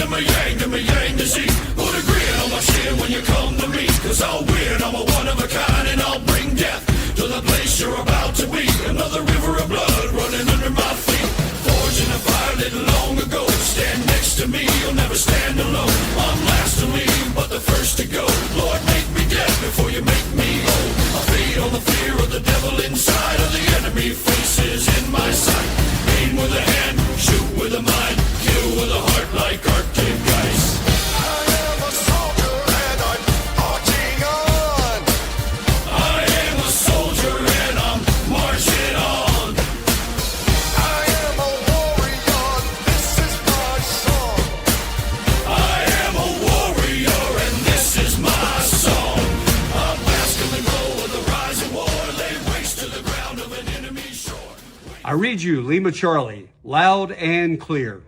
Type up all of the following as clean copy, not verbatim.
to my yang to my yang to see. Put a grin on my chin when you come to me. Cause I'll win, I'm a one of a kind, and I'll bring death to the place you're about to be. Another river of blood running under my feet. Forged in a fire lit long ago. Stand next to me, you'll never stand alone. I'm last to leave, but the first to go. Lord, make me dead before you make me old. I feed on the fear of the devil inside of the enemy faces in my sight. Aim with a hand, shoot with a mind, kill with a heart like Arctic ice. I am a soldier and I'm marching on. I am a soldier and I'm marching on. I am a warrior, this is my song. I am a warrior and this is my song. I bask in the glow of the rising war, lay waste to the ground of an enemy shore. I read you, Lima Charlie, loud and clear.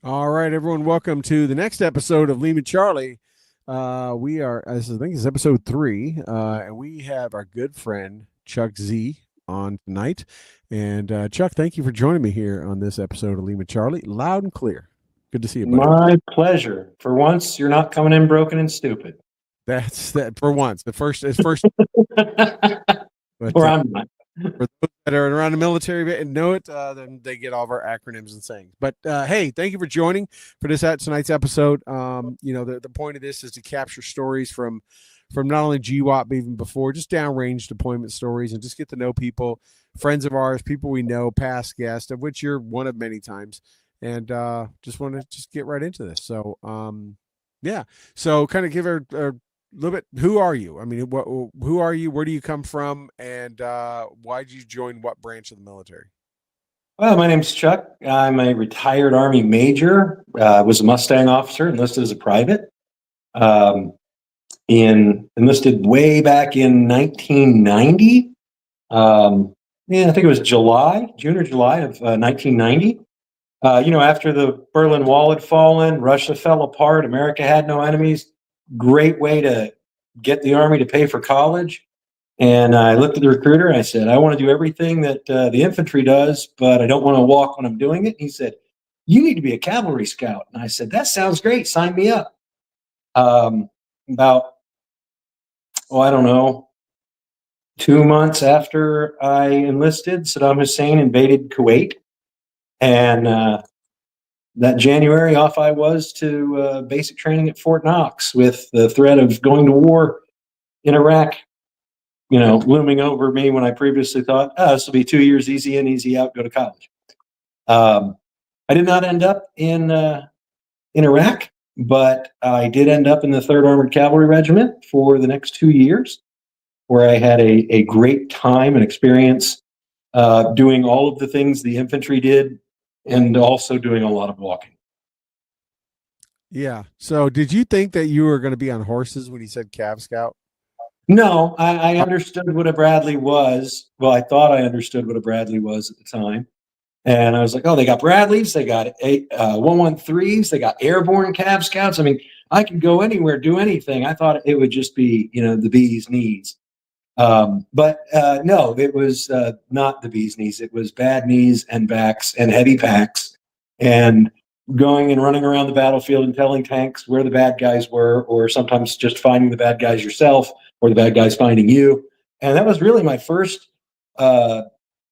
All right, everyone, welcome to the next episode of Lima Charlie. We are, I think it's episode 3, and we have our good friend Chuck Z on tonight. And Chuck, thank you for joining me here on this episode of Lima Charlie, loud and clear. Good to see you, buddy. My pleasure. For once, you're not coming in broken and stupid. That's that for once. The first is first. But, Or I'm not. for those that are around the military and know it, then they get all of our acronyms and sayings. But hey, thank you for joining for tonight's episode. The point of this is to capture stories from not only GWAP, but even before, just downrange deployment stories, and just get to know people, friends of ours, people we know, past guests, of which you're one of many times. And just want to just get right into this. So yeah, so kind of give her a little bit. Who are you? I mean, who are you? Where do you come from? And why did you join what branch of the military? Well, my name's Chuck. I'm a retired Army major. Was a Mustang officer, enlisted as a private. Enlisted way back in 1990. I think it was June or July of 1990. After the Berlin Wall had fallen, Russia fell apart, America had no enemies. Great way to get the Army to pay for college. And I looked at the recruiter and I said, I want to do everything that the infantry does, but I don't want to walk when I'm doing it. He said, you need to be a cavalry scout. And I said, that sounds great. Sign me up. About, I don't know, 2 months after I enlisted, Saddam Hussein invaded Kuwait. And that January, off I was to basic training at Fort Knox with the threat of going to war in Iraq, looming over me when I previously thought, this will be 2 years easy in, easy out, go to college. I did not end up in Iraq, but I did end up in the 3rd Armored Cavalry Regiment for the next 2 years, where I had a great time and experience doing all of the things the infantry did, and also doing a lot of walking. Yeah. So did you think that you were going to be on horses when he said Cav Scout? No, I understood what a Bradley was. Well, I thought I understood what a Bradley was at the time. And I was like, oh, they got Bradleys, they got 113s, they got airborne Cav Scouts. I mean, I could go anywhere, do anything. I thought it would just be, the bee's knees. But no, it was not the bee's knees. It was bad knees and backs and heavy packs, and going and running around the battlefield and telling tanks where the bad guys were, or sometimes just finding the bad guys yourself, or the bad guys finding you. And that was really my first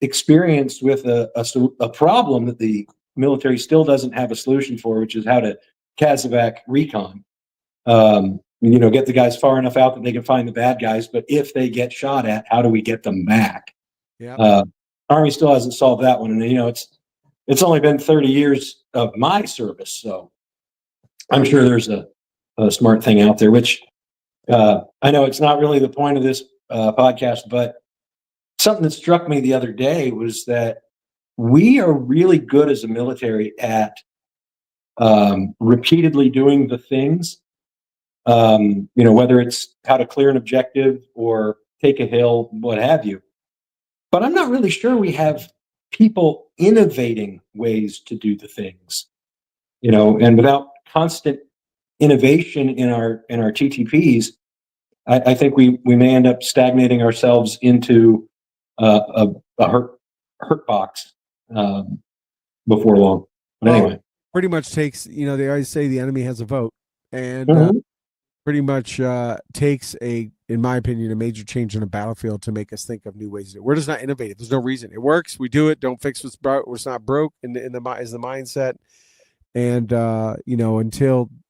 experience with a problem that the military still doesn't have a solution for, which is how to CASEVAC recon. Get the guys far enough out that they can find the bad guys, but if they get shot at, how do we get them back? Yeah. Army still hasn't solved that one, and it's only been 30 years of my service, so I'm sure there's a smart thing out there. Which I know it's not really the point of this podcast, but something that struck me the other day was that we are really good as a military at repeatedly doing the things. Whether it's how to clear an objective or take a hill, what have you. But I'm not really sure we have people innovating ways to do the things, and without constant innovation in our TTPs, I think we may end up stagnating ourselves into a hurt box. before long. But Well, anyway, pretty much takes, they always say the enemy has a vote, and Mhm. pretty much takes in my opinion, a major change on the battlefield to make us think of new ways to do it. We're just not innovative. There's no reason. It works. We do it. Don't fix what's not broke is the mindset. And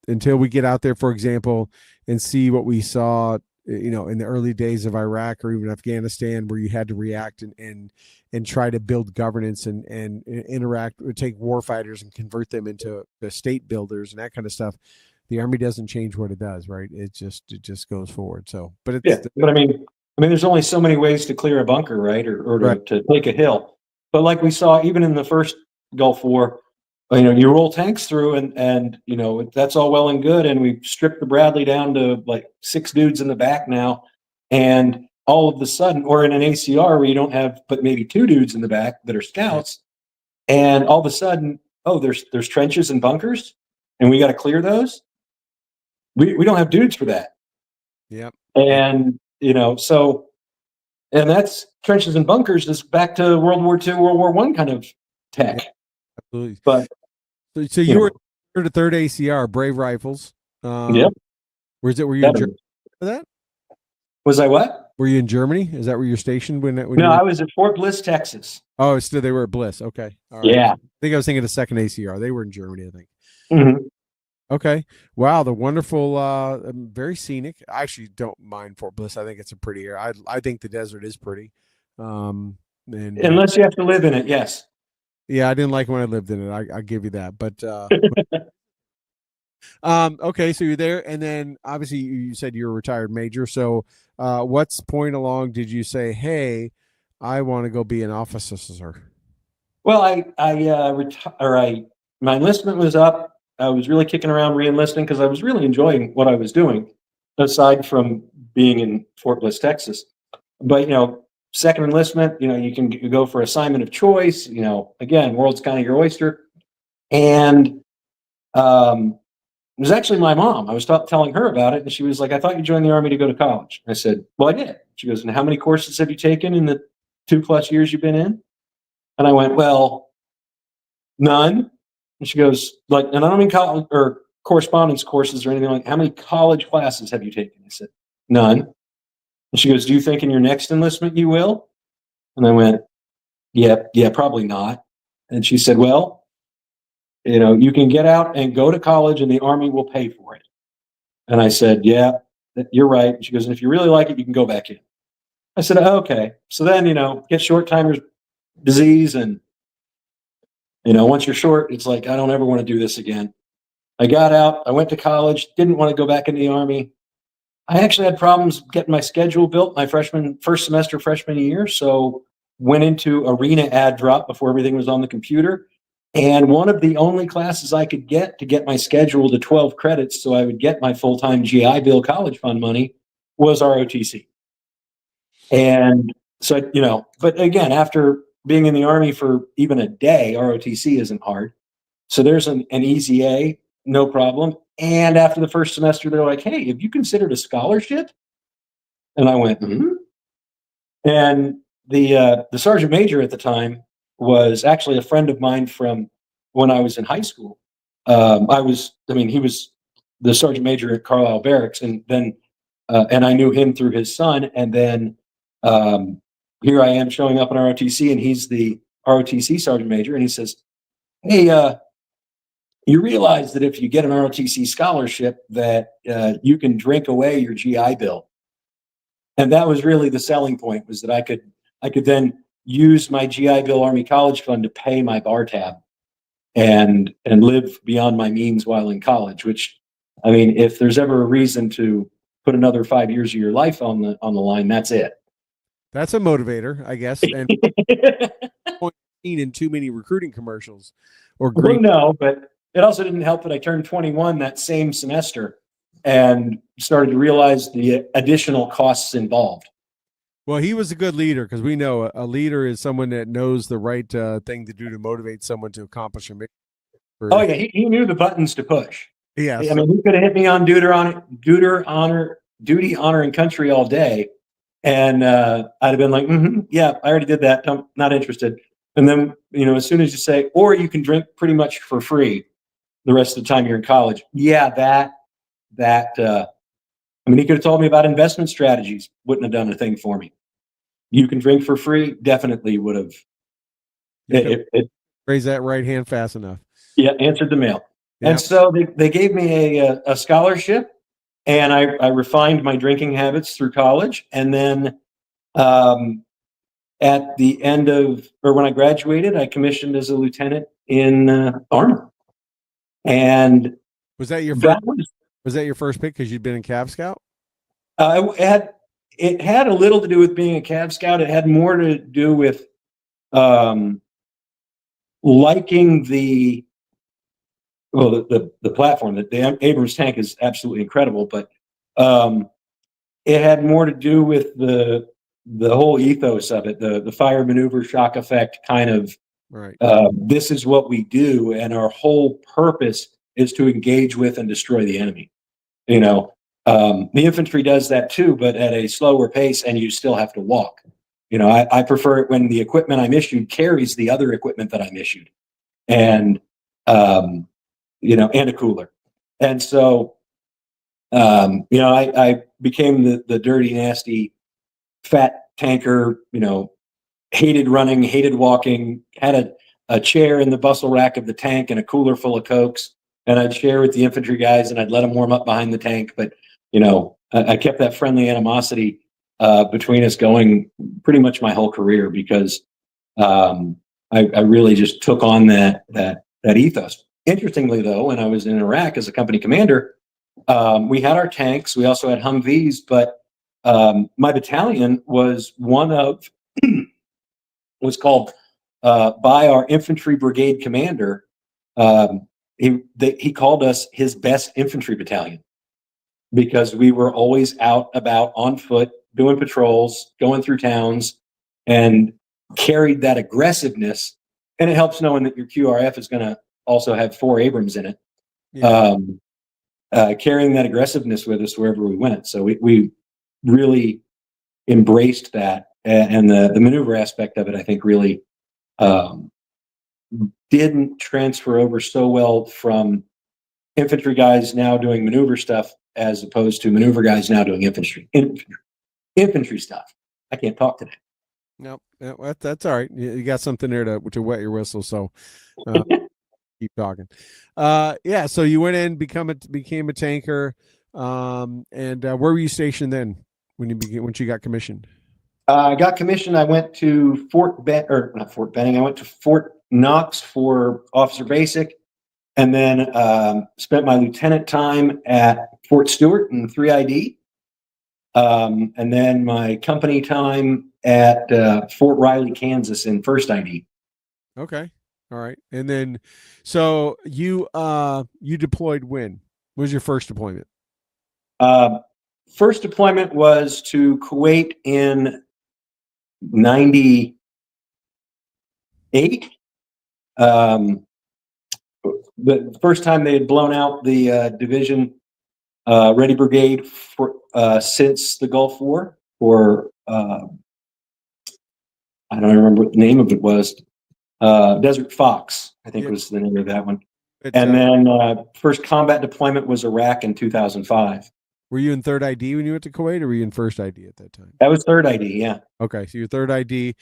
until we get out there, for example, and see what we saw, in the early days of Iraq or even Afghanistan, where you had to react and try to build governance and interact, or take war fighters and convert them into the state builders and that kind of stuff. The Army doesn't change what it does, right? It just goes forward. So, but yeah. But I mean, there's only so many ways to clear a bunker, right? Or to, right. to take a hill. But like we saw, even in the first Gulf War, you roll tanks through, and that's all well and good, and we've stripped the Bradley down to like 6 dudes in the back now, and all of the sudden, or in an ACR where you don't have but maybe 2 dudes in the back that are scouts, and all of a sudden, oh, there's trenches and bunkers, and we got to clear those. We don't have dudes for that. Yep. And so, and that's trenches and bunkers is back to World War II, World War I kind of tech. Yeah, absolutely. But So you were the 3rd ACR, Brave Rifles. Yep. Were you in Germany for that? Was I what? Were you in Germany? Is that where you're stationed when No, you were? I was at Fort Bliss, Texas. Oh, still they were at Bliss. Okay. All right. Yeah. I think I was thinking of 2nd ACR. They were in Germany, I think. Mhm. Okay. Wow. The wonderful, very scenic. I actually don't mind Fort Bliss. I think it's a pretty area. I think the desert is pretty. And Unless you have to live in it, yes. yeah, I didn't like when I lived in it. I give you that. But okay, so you're there, and then obviously you said you're a retired major. So what's point along did you say, hey, I want to go be an officer? Well, my enlistment was up. I was really kicking around re-enlisting because I was really enjoying what I was doing, aside from being in Fort Bliss, Texas. But second enlistment, you can go for assignment of choice. Again, world's kind of your oyster. And it was actually my mom. I was telling her about it, and she was like, "I thought you joined the Army to go to college." I said, "Well, I did." She goes, "And how many courses have you taken in the 2+ years you've been in?" And I went, "Well, none." And she goes, "Like, and I don't mean college or correspondence courses or anything like. How many college classes have you taken?" I said, "None." And she goes, "Do you think in your next enlistment you will?" And I went, yeah, probably not." And she said, "Well, you can get out and go to college, and the Army will pay for it." And I said, "Yeah, you're right." And she goes, "And if you really like it, you can go back in." I said, "Oh, okay." So then, get short timer's disease, and once you're short, it's like, I don't ever want to do this again. I got out, I went to college, didn't want to go back in the Army. I actually had problems getting my schedule built my first semester freshman year, so went into arena ad drop before everything was on the computer. And one of the only classes I could get to get my schedule to 12 credits so I would get my full-time GI Bill college fund money was ROTC. And so, but again, after being in the Army for even a day, ROTC isn't hard. So there's an easy A, no problem. And after the first semester, they're like, "Hey, have you considered a scholarship?" And I went, "Hmm." And the sergeant major at the time was actually a friend of mine from when I was in high school. He was the sergeant major at Carlisle Barracks, and then and I knew him through his son. And then here I am showing up in ROTC, and he's the ROTC sergeant major, and he says, "Hey, you realize that if you get an ROTC scholarship, that you can drink away your GI Bill." And that was really the selling point, was that I could then use my GI Bill Army College Fund to pay my bar tab and live beyond my means while in college. Which, I mean, if there's ever a reason to put another 5 years of your life on the line, that's it. That's a motivator, I guess. And seen in too many recruiting commercials or Well, no, but it also didn't help that I turned 21 that same semester and started to realize the additional costs involved. Well, he was a good leader, because we know a leader is someone that knows the right thing to do to motivate someone to accomplish a mission. Oh yeah, he knew the buttons to push. Yeah, I mean, he could have hit me on duty, honor, and country all day, and I'd have been like, "Yeah, I already did that. I'm not interested." And then, as soon as you say, or you can drink pretty much for free the rest of the time you're in college. Yeah, he could have told me about investment strategies. Wouldn't have done a thing for me. You can drink for free. Definitely would have. Raise that right hand fast enough. Yeah, answered the mail. Yeah. And so they gave me a scholarship, and I refined my drinking habits through college. And then at the end when I graduated, I commissioned as a lieutenant in Armor. And was that your first? Was that your first pick because you'd been in Cav Scout? It had a little to do with being a Cav Scout. It had more to do with liking the platform. The Abrams tank is absolutely incredible, but it had more to do with the whole ethos of it, the fire maneuver shock effect kind of. Right. This is what we do, and our whole purpose is to engage with and destroy the enemy. The infantry does that too, but at a slower pace, and you still have to walk. I prefer it when the equipment I'm issued carries the other equipment that I'm issued, and and a cooler. And so, I became the dirty, nasty, fat tanker. Hated running, hated walking. Had a chair in the bustle rack of the tank and a cooler full of Cokes, and I'd share with the infantry guys, and I'd let them warm up behind the tank. But I kept that friendly animosity between us going pretty much my whole career because I really just took on that ethos. Interestingly, though, when I was in Iraq as a company commander, we had our tanks. We also had Humvees, but my battalion was was called by our infantry brigade commander. He called us his best infantry battalion because we were always out about on foot, doing patrols, going through towns, and carried that aggressiveness. And it helps knowing that your QRF is going to also have 4 Abrams in it. Yeah. Carrying that aggressiveness with us wherever we went. So we really embraced that. And the maneuver aspect of it, I think, really didn't transfer over so well from infantry guys now doing maneuver stuff as opposed to maneuver guys now doing infantry stuff. I can't talk today. Nope, that's all right. You got something there to wet your whistle, so keep talking. Yeah, so you went in, became a tanker, and where were you stationed then once you got commissioned? I got commissioned. I went to not Fort Benning. I went to Fort Knox for officer basic, and then spent my lieutenant time at Fort Stewart in 3ID, and then my company time at Fort Riley, Kansas in 1st ID. Okay, all right. And then, so you deployed when? What was your first deployment? First deployment was to Kuwait in 98. The first time they had blown out the division ready brigade for since the Gulf War, or I don't remember what the name of it was. Desert Fox, I think, was the name of that one. And then first combat deployment was Iraq in 2005. Were you in 3rd ID when you went to Kuwait, or were you in 1st ID at that time? That was 3rd ID, yeah. Okay, so you're 3rd ID,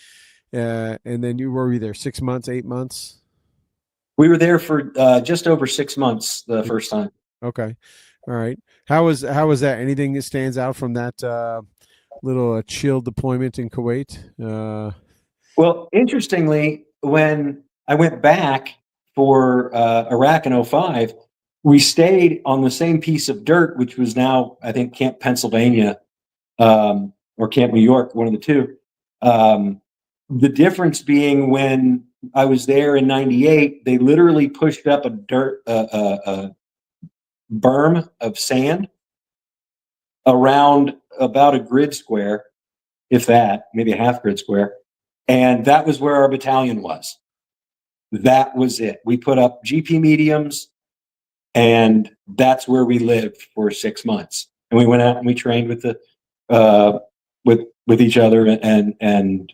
and then were you there 6 months, 8 months? We were there for just over 6 months the first time. Okay, all right. How was that? Anything that stands out from that little chill deployment in Kuwait? Well, interestingly, when I went back for Iraq in 2005, we stayed on the same piece of dirt, which was now, I think, Camp Pennsylvania or Camp New York, one of the two. The difference being when I was there in 98, they literally pushed up a berm of sand around about a grid square, if that, maybe a half grid square. And that was where our battalion was. That was it. We put up GP mediums, and that's where we lived for 6 months. And we went out and we trained with with each other, and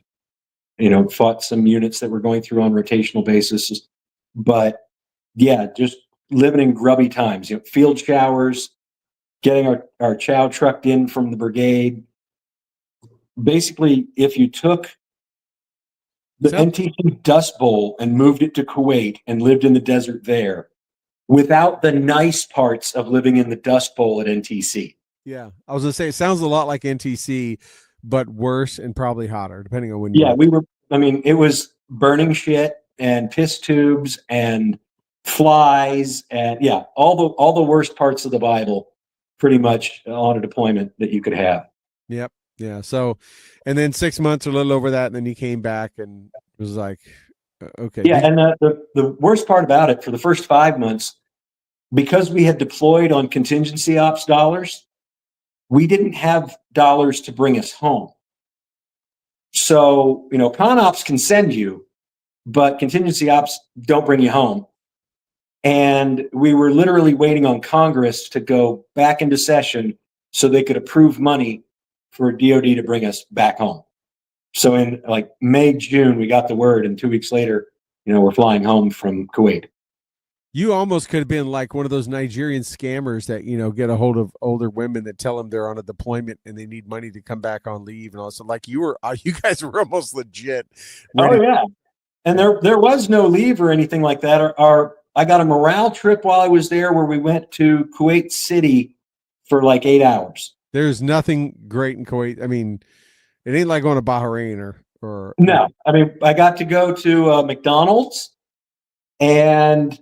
fought some units that were going through on rotational basis. But yeah, just living in grubby times, field showers, getting our chow trucked in from the brigade. Basically, if you took the NTC Dust Bowl and moved it to Kuwait and lived in the desert there, without the nice parts of living in the Dust Bowl at NTC. Yeah, I was gonna say it sounds a lot like NTC, but worse and probably hotter, depending on when. Yeah, it was burning shit and piss tubes and flies and all the worst parts of the Bible, pretty much on a deployment that you could have. Yep. Yeah. So, and then 6 months or a little over that, and then he came back and was like, okay. Yeah, and the worst part about it, for the first 5 months, because we had deployed on contingency ops dollars, we didn't have dollars to bring us home. So, con ops can send you, but contingency ops don't bring you home. And we were literally waiting on Congress to go back into session so they could approve money for DOD to bring us back home. So in like May, June, we got the word, and 2 weeks later, we're flying home from Kuwait. You almost could have been like one of those Nigerian scammers that, get a hold of older women that tell them they're on a deployment and they need money to come back on leave. And also, like, you guys were almost legit. Oh, yeah. And there was no leave or anything like that. I got a morale trip while I was there where we went to Kuwait City for like 8 hours. There's nothing great in Kuwait. I mean, it ain't like going to Bahrain or no. I mean, I got to go to McDonald's, and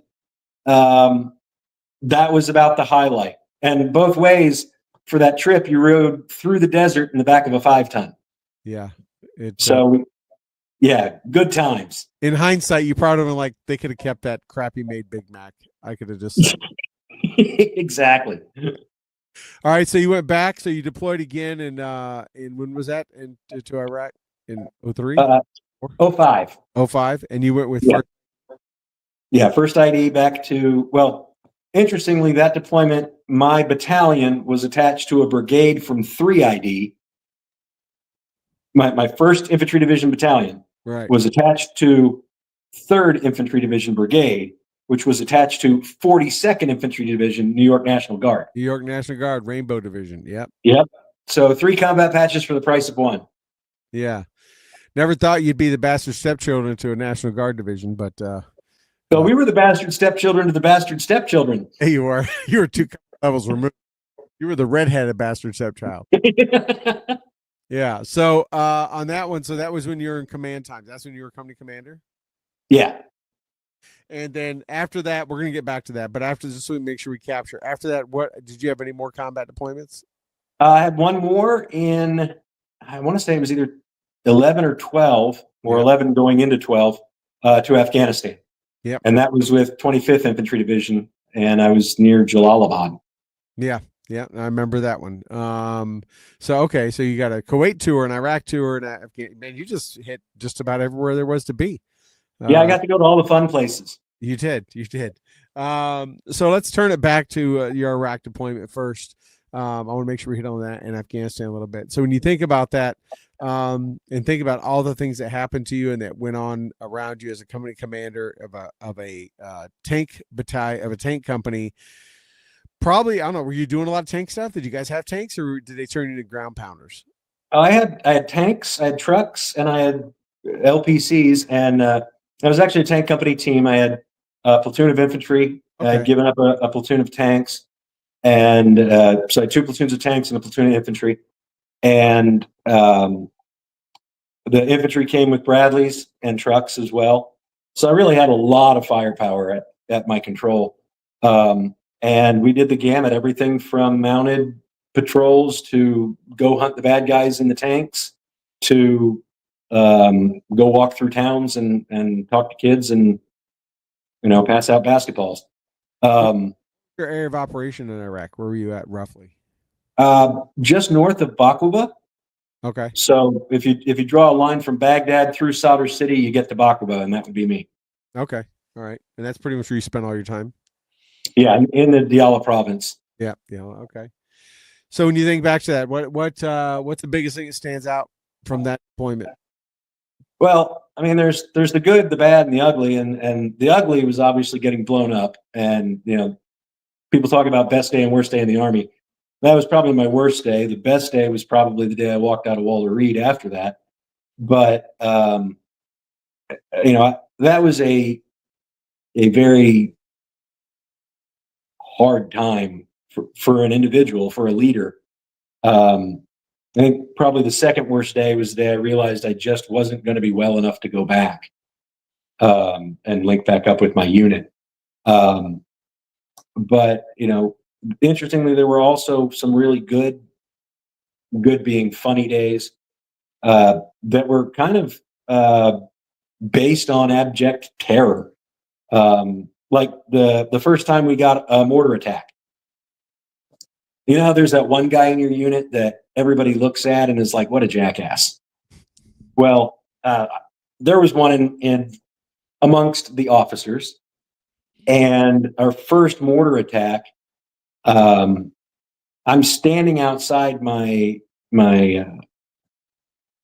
that was about the highlight. And both ways for that trip, you rode through the desert in the back of a 5-ton. Yeah. Good times. In hindsight, you probably been like, they could have kept that crappy made Big Mac. I could have just. Exactly. All right. So you went back. So you deployed again. And when was that? To Iraq in 03? 05. 05. And you went with first ID back to, interestingly, that deployment, my battalion was attached to a brigade from 3ID. My 1st Infantry Division battalion was attached to 3rd Infantry Division Brigade, which was attached to 42nd Infantry Division, New York National Guard. New York National Guard, Rainbow Division. Yep. So 3 combat patches for the price of 1. Yeah. Never thought you'd be the bastard stepchildren to a National Guard division, but so we were the bastard stepchildren to the bastard stepchildren. Hey, you were. You were 2 levels removed. You were the redheaded bastard stepchild. Yeah. So on that one, so that was when you were in command times. That's when you were company commander? Yeah. And then after that, we're going to get back to that. But after this, so we make sure we capture. After that, what did you have any more combat deployments? I had one more in, I want to say it was either 11 or 12, or 11 going into 12, to Afghanistan. Yep. And that was with 25th Infantry Division, and I was near Jalalabad. Yeah. Yeah, I remember that one. So you got a Kuwait tour, an Iraq tour, and Afghanistan. Man, you just hit just about everywhere there was to be. I got to go to all the fun places. You did. So let's turn it back to your Iraq deployment first. I want to make sure we hit on that in Afghanistan a little bit. So when you think about that, and think about all the things that happened to you and that went on around you as a company commander of a tank battalion, of a tank company. Probably, I don't know. Were you doing a lot of tank stuff? Did you guys have tanks, or did they turn you into ground pounders? I had tanks, I had trucks, and I had LPCs. And I was actually a tank company team. I had a platoon of infantry. Okay. I had given up a platoon of tanks, and so I had 2 platoons of tanks and a platoon of infantry. And the infantry came with Bradleys and trucks as well. So I really had a lot of firepower at my control. And we did the gamut, everything from mounted patrols to go hunt the bad guys in the tanks to go walk through towns and talk to kids and, pass out basketballs. Your area of operation in Iraq, where were you at roughly? Just north of Baquba. Okay. So if you draw a line from Baghdad through Sadr City, you get to Baquba, and that would be me. Okay. All right. And that's pretty much where you spent all your time? Yeah, in the Diyala province. Yeah. Okay. So when you think back to that, what's the biggest thing that stands out from that deployment? Well, I mean, there's the good, the bad, and the ugly, and the ugly was obviously getting blown up. And people talk about best day and worst day in the Army. That was probably my worst day. The best day was probably the day I walked out of Walter Reed after that. But that was a very hard time for an individual, for a leader. I think probably the second worst day was the day I realized I just wasn't going to be well enough to go back and link back up with my unit. But interestingly, there were also some really good being funny days that were kind of based on abject terror. Like the first time we got a mortar attack. You know how there's that one guy in your unit that everybody looks at and is like, what a jackass. Well, there was one in amongst the officers. And our first mortar attack, I'm standing outside my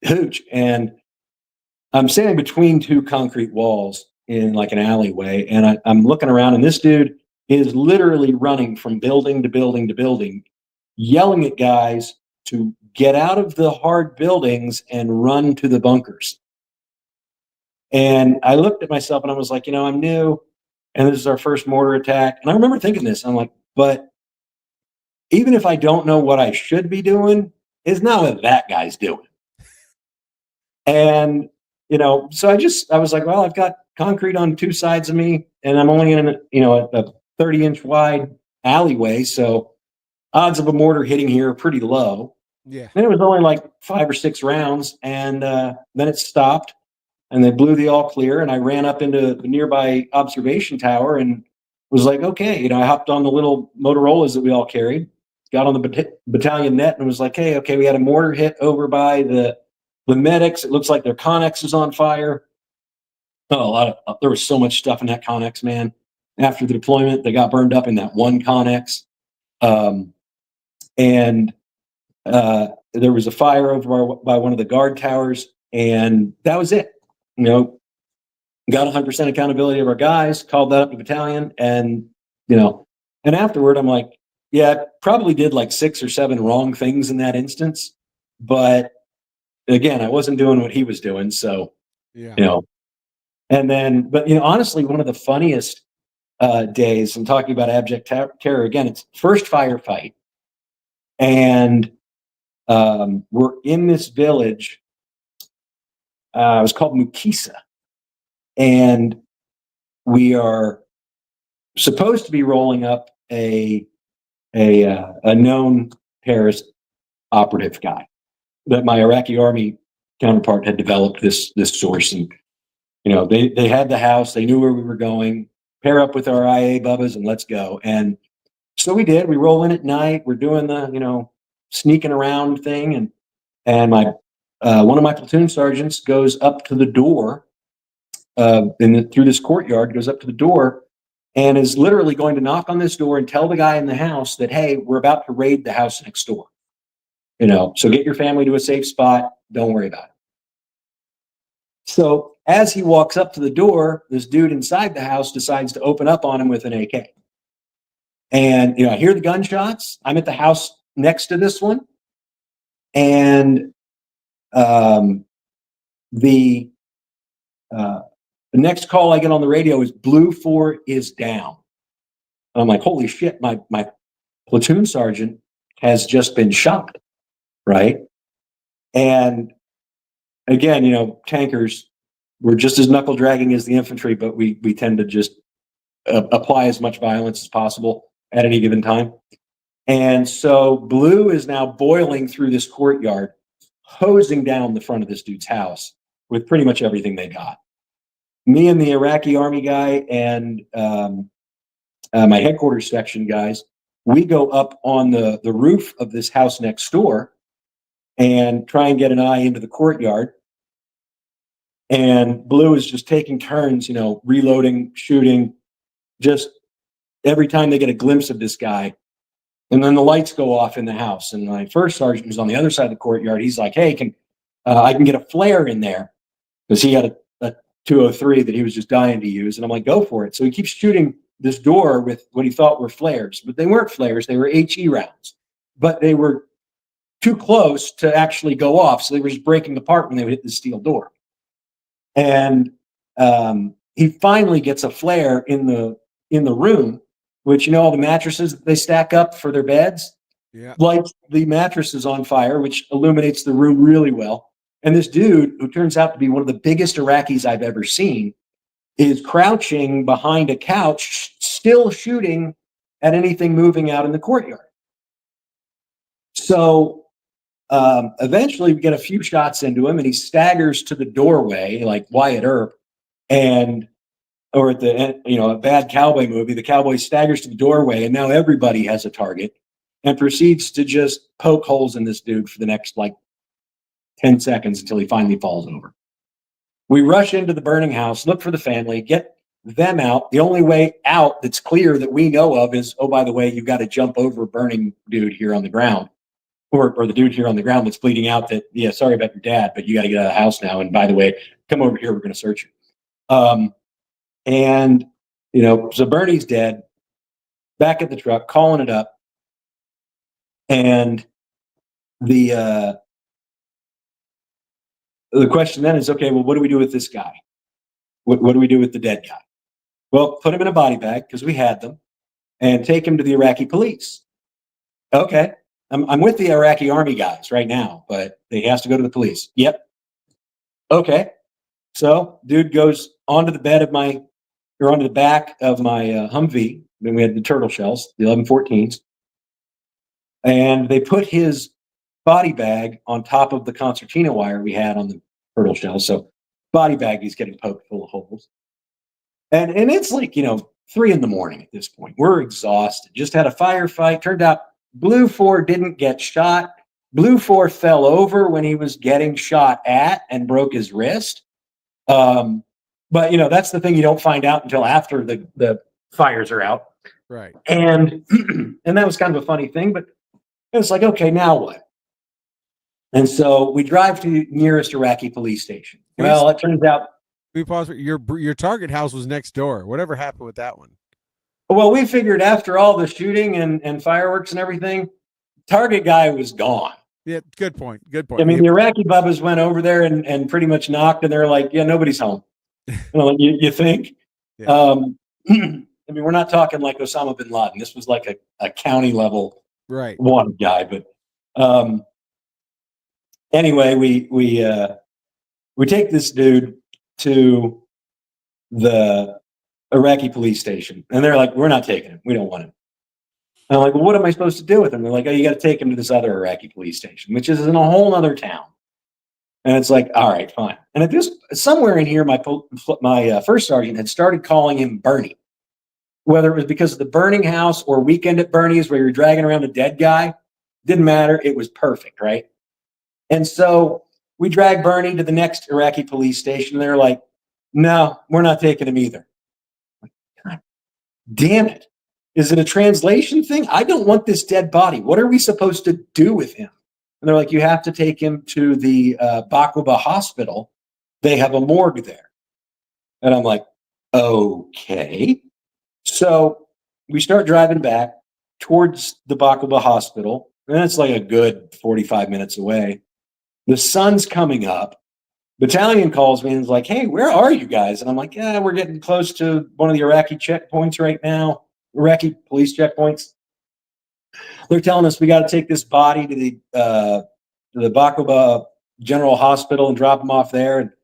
hooch, and I'm standing between two concrete walls in like an alleyway, and I'm looking around, and this dude is literally running from building to building to building, yelling at guys to get out of the hard buildings and run to the bunkers. And I looked at myself and I was like, I'm new, and this is our first mortar attack. And I remember thinking this, I'm like, but even if I don't know what I should be doing, it's not what that guy's doing. And, so I was like, well, I've got concrete on two sides of me, and I'm only in a 30-inch wide alleyway. So odds of a mortar hitting here are pretty low. Yeah. And it was only like 5 or 6 rounds. And then it stopped, and they blew the all clear. And I ran up into the nearby observation tower and was like, okay, I hopped on the little Motorola's that we all carried, got on the battalion net, and was like, hey, okay, we had a mortar hit over by the medics. It looks like their Connex is on fire. Oh, there was so much stuff in that Connex, man. After the deployment, they got burned up in that one Connex. And there was a fire over by one of the guard towers, and that was it. Got 100% accountability of our guys, called that up to battalion, and and afterward, I'm like, yeah, I probably did like 6 or 7 wrong things in that instance, but again, I wasn't doing what he was doing, so Yeah. And then, but honestly, one of the funniest days, I'm talking about abject terror again. It's first firefight, and we're in this village. It was called Mukisa, and we are supposed to be rolling up a known terrorist operative guy that my Iraqi army counterpart had developed this source, and they had the house, they knew where we were going. Pair up with our IA bubbas and let's go. And so we did. We roll in at night. We're doing the sneaking around thing, and my one of my platoon sergeants goes up to the door through this courtyard, goes up to the door, and is literally going to knock on this door and tell the guy in the house that, hey, we're about to raid the house next door. So get your family to a safe spot. Don't worry about it. So as he walks up to the door, this dude inside the house decides to open up on him with an AK. And, I hear the gunshots. I'm at the house next to this one. And the next call I get on the radio is Blue 4 is down. And I'm like, holy shit, my platoon sergeant has just been shot, right? And again, tankers, we're just as knuckle dragging as the infantry, but we tend to just apply as much violence as possible at any given time. And so Blue is now boiling through this courtyard, hosing down the front of this dude's house with pretty much everything they got. Me and the Iraqi army guy and my headquarters section guys, we go up on the roof of this house next door and try and get an eye into the courtyard. And Blue is just taking turns, reloading, shooting, just every time they get a glimpse of this guy. And then the lights go off in the house. And my first sergeant, who's on the other side of the courtyard, he's like, hey, I can get a flare in there. because he had a 203 that he was just dying to use. And I'm like, go for it. So he keeps shooting this door with what he thought were flares, but they weren't flares. They were HE rounds, but they were too close to actually go off. So they were just breaking apart when they would hit the steel door. And he finally gets a flare in the room, which, all the mattresses that they stack up for their beds, lights the mattresses on fire, which illuminates the room really well. And this dude, who turns out to be one of the biggest Iraqis I've ever seen, is crouching behind a couch, still shooting at anything moving out in the courtyard. So eventually we get a few shots into him, and he staggers to the doorway like Wyatt Earp, or at the a bad cowboy movie, the cowboy staggers to the doorway, and now everybody has a target, and proceeds to just poke holes in this dude for the next 10 seconds until he finally falls over. We rush into the burning house, look for the family, get them out. The only way out that's clear that we know of is, oh, by the way, you've got to jump over a burning dude here on the ground, or the dude here on the ground that's bleeding out that, yeah, sorry about your dad, but you got to get out of the house now. And by the way, come over here, we're going to search you. So Bernie's dead, back at the truck, calling it up. And the question then is, okay, well, what do we do with this guy? What do we do with the dead guy? Well, put him in a body bag, because we had them, and take him to the Iraqi police. Okay. I'm with the Iraqi army guys right now, but he has to go to the police. Yep. Okay. So dude goes onto the back of my Humvee. Then we had the turtle shells, the 1114s. And they put his body bag on top of the concertina wire we had on the turtle shell. So body bag, he's getting poked full of holes. And it's 3 a.m. at this point. We're exhausted. Just had a firefight. Turned out Blue 4 didn't get shot. Blue 4 fell over when he was getting shot at and broke his wrist. But that's the thing you don't find out until after the fires are out. Right. And that was kind of a funny thing, but it was like, okay, now what? And so we drive to the nearest Iraqi police station. Well, it turns out. We pause. Your target house was next door. Whatever happened with that one? Well, we figured after all the shooting and fireworks and everything, target guy was gone. Yeah, good point. Good point. I mean, the Iraqi bubbas went over there and pretty much knocked, and they're like, yeah, nobody's home. You think? Yeah. I mean, we're not talking like Osama bin Laden. This was like a county level wanted guy. But anyway, we take this dude to the Iraqi police station, and they're like, we're not taking him. We don't want him. And I'm like, well, what am I supposed to do with him? They're like, oh, you got to take him to this other Iraqi police station, which is in a whole other town. And it's like, all right, fine. And at this, somewhere in here, my first sergeant had started calling him Bernie. Whether it was because of the burning house or Weekend at Bernie's where you're dragging around a dead guy, didn't matter. It was perfect, right? And so we drag Bernie to the next Iraqi police station. They're like, no, we're not taking him either. I'm like, God damn it. Is it a translation thing? I don't want this dead body. What are we supposed to do with him? And they're like, you have to take him to the Baquba hospital. They have a morgue there. And I'm like, okay. So we start driving back towards the Baquba hospital, and it's like a good 45 minutes away. The sun's coming up. Battalion calls me and is like, hey, where are you guys? And I'm like, yeah, we're getting close to one of the Iraqi checkpoints right now, Iraqi police checkpoints. They're telling us we got to take this body to the Baquba General Hospital and drop him off there.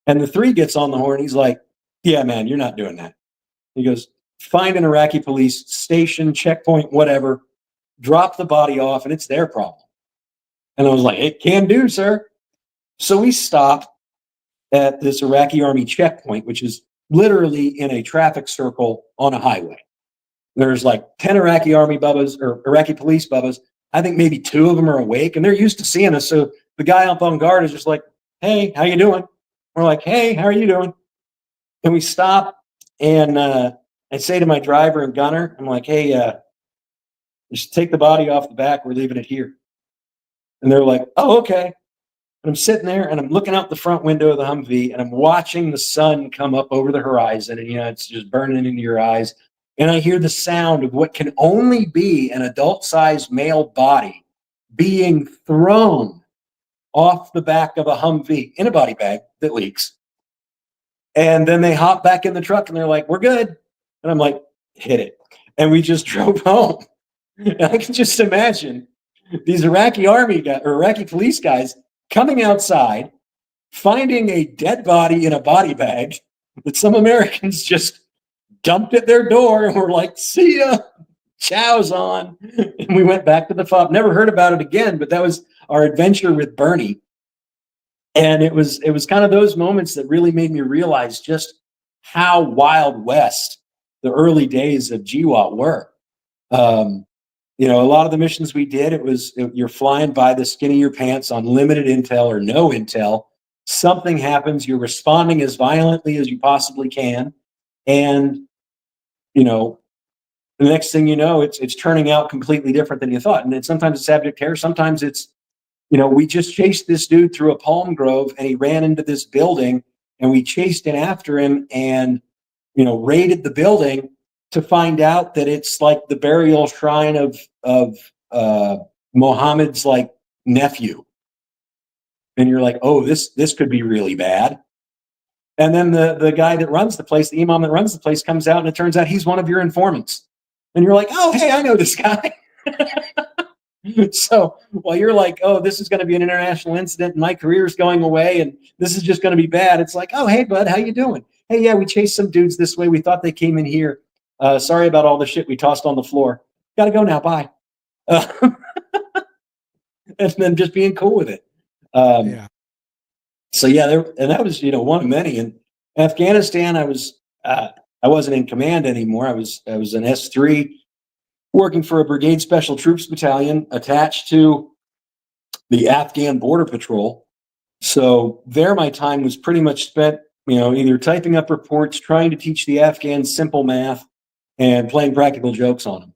And the 3 gets on the horn. He's like, yeah, man, you're not doing that. He goes, find an Iraqi police station, checkpoint, whatever, drop the body off, and it's their problem. And I was like, it can do, sir. So we stopped at this Iraqi army checkpoint, which is literally in a traffic circle on a highway. There's like 10 Iraqi army bubbas or Iraqi police bubbas. I think maybe 2 of them are awake, and they're used to seeing us. So the guy up on guard is just like, hey, how you doing? We're like, hey, how are you doing? And we stop, and I say to my driver and gunner, I'm like, hey, just take the body off the back. We're leaving it here. And they're like, oh, okay. And I'm sitting there and I'm looking out the front window of the Humvee and I'm watching the sun come up over the horizon, and it's just burning into your eyes. And I hear the sound of what can only be an adult-sized male body being thrown off the back of a Humvee in a body bag that leaks. And then they hop back in the truck and they're like, "We're good." And I'm like, "Hit it." And we just drove home. And I can just imagine these Iraqi army guys or Iraqi police guys coming outside, finding a dead body in a body bag that some Americans just dumped at their door and were like, "See ya, chow's on." And we went back to the fob. Never heard about it again, but that was our adventure with Bernie. And it was kind of those moments that really made me realize just how Wild West the early days of GWAT were. A lot of the missions we did, you're flying by the skin of your pants on limited intel or no intel. Something happens, you're responding as violently as you possibly can, and the next thing you know, it's turning out completely different than you thought. And then sometimes it's abject terror, sometimes it's we just chased this dude through a palm grove and he ran into this building, and we chased in after him and raided the building to find out that it's like the burial shrine of Muhammad's like nephew. And you're like, "Oh, this could be really bad." And then the guy that runs the place, the imam that runs the place, comes out and it turns out he's one of your informants. And you're like, "Oh, hey, I know this guy." So while you're like, "Oh, this is going to be an international incident and my career's going away and this is just going to be bad," it's like, "Oh, hey, bud, how you doing? Hey, yeah, we chased some dudes this way. We thought they came in here. Sorry about all the shit we tossed on the floor. Got to go now. Bye." And then just being cool with it. Yeah. So yeah, and that was one of many. In Afghanistan, I wasn't in command anymore. I was an S3 working for a brigade special troops battalion attached to the Afghan border patrol. So there, my time was pretty much spent, either typing up reports, trying to teach the Afghans simple math, and playing practical jokes on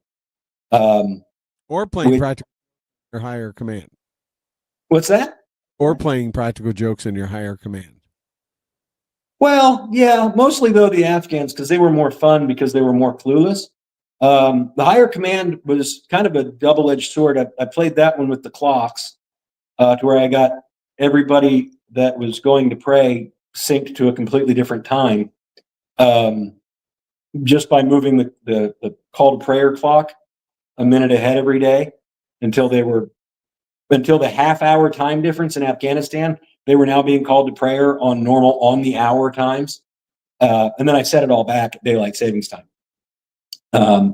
them. Or playing practical or higher command. What's that? Or playing practical jokes in your higher command. Well, yeah, mostly though the Afghans, because they were more fun because they were more clueless. The higher command was kind of a double-edged sword. I played that one with the clocks to where I got everybody that was going to pray synced to a completely different time, just by moving the call to prayer clock a minute ahead every day until the half-hour time difference in Afghanistan, they were now being called to prayer on the hour times. And then I set it all back at daylight savings time.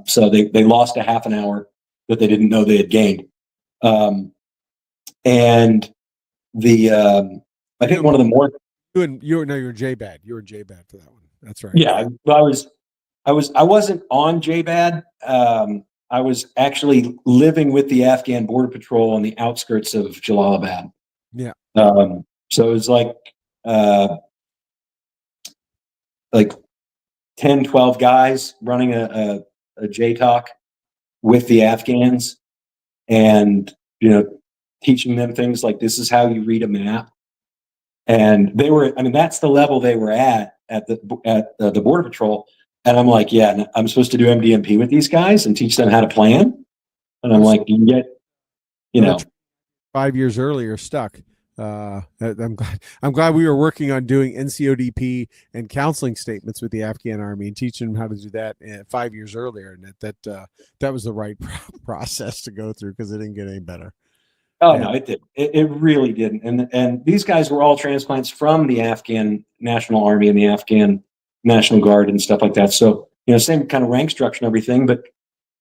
So they lost a half an hour that they didn't know they had gained. And I think one of the more you were JBAD. You were JBAD for that one. That's right. Yeah, I wasn't on JBAD. I was actually living with the Afghan border patrol on the outskirts of Jalalabad. Yeah. So it was like 10, 12 guys running a JTOC with the Afghans, and teaching them things like, this is how you read a map. And that's the level they were at the border patrol. And I'm like, yeah, I'm supposed to do MDMP with these guys and teach them how to plan. And I'm like, you get, 5 years earlier stuck. I'm glad we were working on doing NCODP and counseling statements with the Afghan army and teaching them how to do that 5 years earlier. And that was the right process to go through, because it didn't get any better. Oh, no, it did. It really didn't. And these guys were all transplants from the Afghan National Army and the Afghan National Guard and stuff like that. So, same kind of rank structure and everything. But,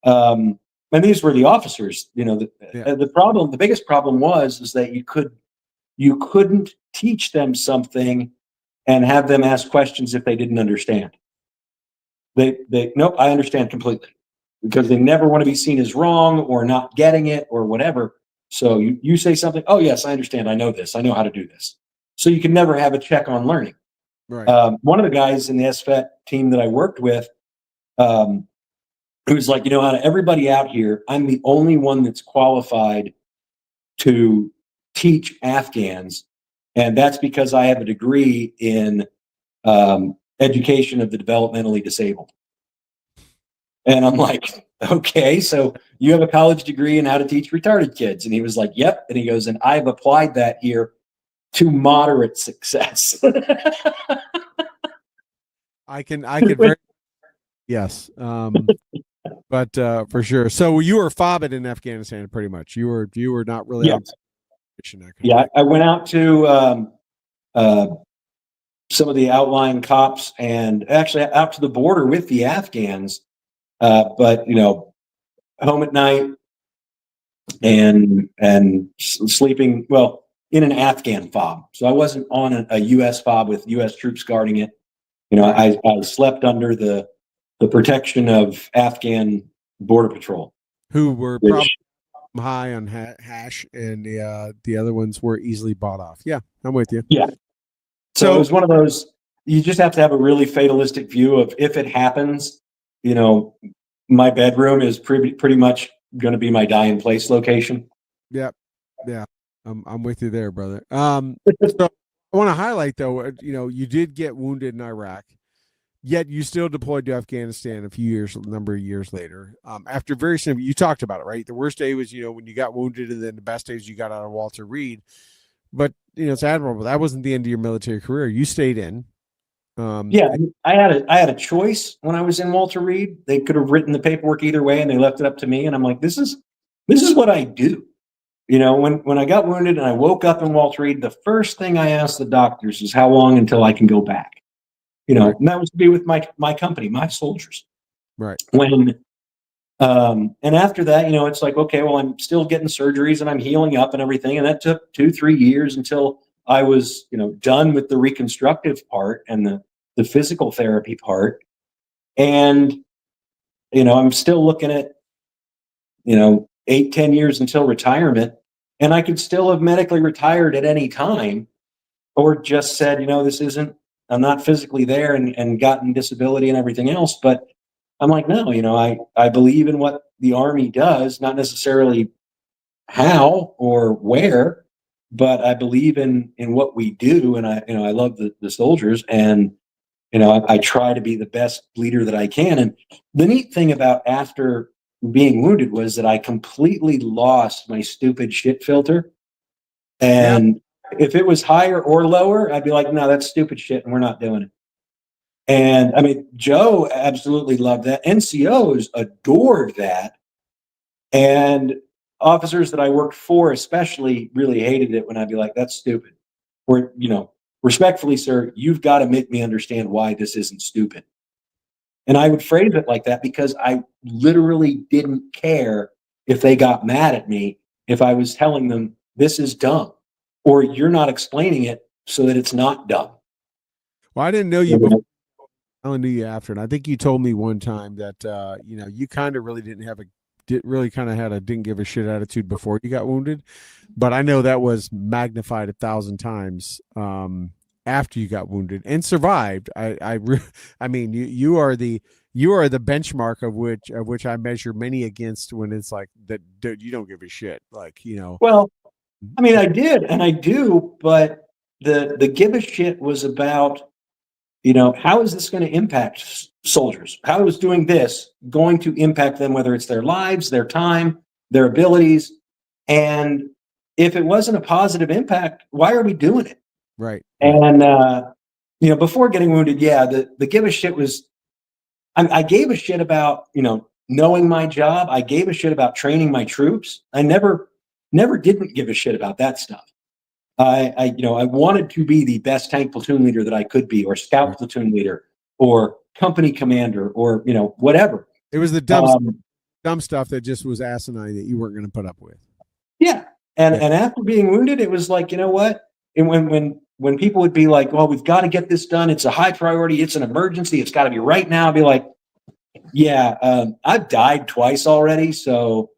and these were the officers. The biggest problem is that you couldn't teach them something and have them ask questions if they didn't understand. Nope, I understand completely, because they never want to be seen as wrong or not getting it or whatever. So you say something, "Oh, yes, I understand. I know this. I know how to do this." So you can never have a check on learning. Right. One of the guys in the SFET team that I worked with, who was like, out of everybody out here, I'm the only one that's qualified to teach Afghans And that's because I have a degree in education of the developmentally disabled. And I'm like, okay, so you have a college degree in how to teach retarded kids. And he was like, yep. And he goes, and I've applied that here to moderate success. I could very, yes. But for sure. So you were fobbing in Afghanistan, pretty much. You were not really Yeah. on mission, that kind of Yeah, thing. I went out to some of the outlying cops and actually out to the border with the Afghans. But home at night and sleeping in an Afghan fob. So I wasn't on a U.S. fob with U.S. troops guarding it. I slept under the protection of Afghan border patrol. Who were Which- probably high on hash, and the other ones were easily bought off. Yeah, I'm with you. Yeah. So it was one of those. You just have to have a really fatalistic view of if it happens. My bedroom is pretty much going to be my die in place location. Yep. Yeah. I'm with you there, brother. So I want to highlight though, you did get wounded in Iraq, yet you still deployed to Afghanistan a number of years later. After very simple, you talked about it, right? The worst day was, when you got wounded, and then the best days you got out of Walter Reed. But it's admirable. That wasn't the end of your military career. You stayed in. Yeah, I had a choice when I was in Walter Reed. They could have written the paperwork either way, and they left it up to me. And I'm like, this is what I do. When I got wounded and I woke up in Walter Reed, the first thing I asked the doctors is how long until I can go back. Right. And that was to be with my company, my soldiers. Right. And after that, it's like, okay, well, I'm still getting surgeries and I'm healing up and everything. And that took 2-3 years until I was, done with the reconstructive part and the physical therapy part. And, I'm still looking at, 8-10 years until retirement. And I could still have medically retired at any time or just said, I'm not physically there and gotten disability and everything else. But I'm like, no, I believe in what the Army does, not necessarily how or where, but I believe in what we do. And I love the soldiers, and, I try to be the best leader that I can. And the neat thing about after being wounded was that I completely lost my stupid shit filter. And if it was higher or lower, I'd be like, no, that's stupid shit and we're not doing it. And I mean, Joe absolutely loved that. NCOs adored that. And officers that I worked for especially really hated it when I'd be like, that's stupid. Or, respectfully, sir, you've got to make me understand why this isn't stupid. And I would phrase it like that because I literally didn't care if they got mad at me if I was telling them this is dumb or you're not explaining it so that it's not dumb. Well, I didn't know you before. I knew you after, and I think you told me one time that you kind of really didn't give a shit attitude before you got wounded, but I know that was magnified 1,000 times after you got wounded and survived. I mean, you are the benchmark of which I measure many against when it's like that. Dude, you don't give a shit, like Well, I mean, I did and I do, but the give a shit was about. How is this going to impact soldiers? How is doing this going to impact them, whether it's their lives, their time, their abilities? And if it wasn't a positive impact, why are we doing it? Right. And, before getting wounded, the give a shit was, I gave a shit about, knowing my job. I gave a shit about training my troops. I never didn't give a shit about that stuff. I wanted to be the best tank platoon leader that I could be, or scout platoon leader, or company commander, or whatever. It was the dumb stuff that just was asinine that you weren't going to put up with. Yeah, and after being wounded, it was like, what? And when people would be like, "Well, we've got to get this done. It's a high priority. It's an emergency. It's got to be right now." I'd be like, "Yeah, I've died twice already, so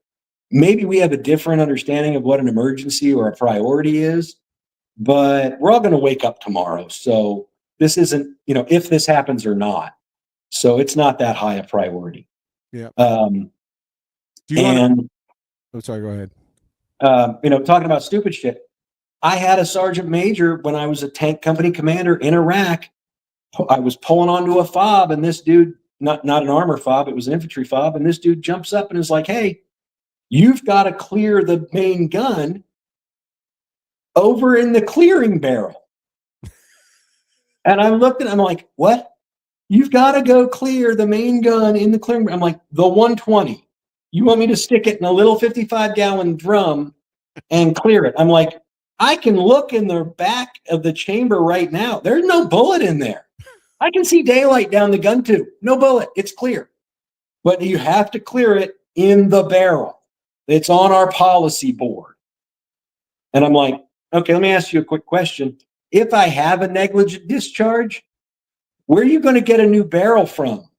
maybe we have a different understanding of what an emergency or a priority is." But we're all going to wake up tomorrow. So this isn't, if this happens or not. So it's not that high a priority. Yeah. Oh, sorry, go ahead. talking about stupid shit. I had a sergeant major when I was a tank company commander in Iraq. I was pulling onto a fob, and this dude, not an armor fob, it was an infantry fob, and this dude jumps up and is like, hey, you've got to clear the main gun over in the clearing barrel. And I looked at him, I'm like, what? You've got to go clear the main gun in the clearing barrel. I'm like, the 120. You want me to stick it in a little 55-gallon drum and clear it? I'm like, I can look in the back of the chamber right now. There's no bullet in there. I can see daylight down the gun tube. No bullet. It's clear. But you have to clear it in the barrel. It's on our policy board. And I'm like, okay, let me ask you a quick question. If I have a negligent discharge, where are you going to get a new barrel from?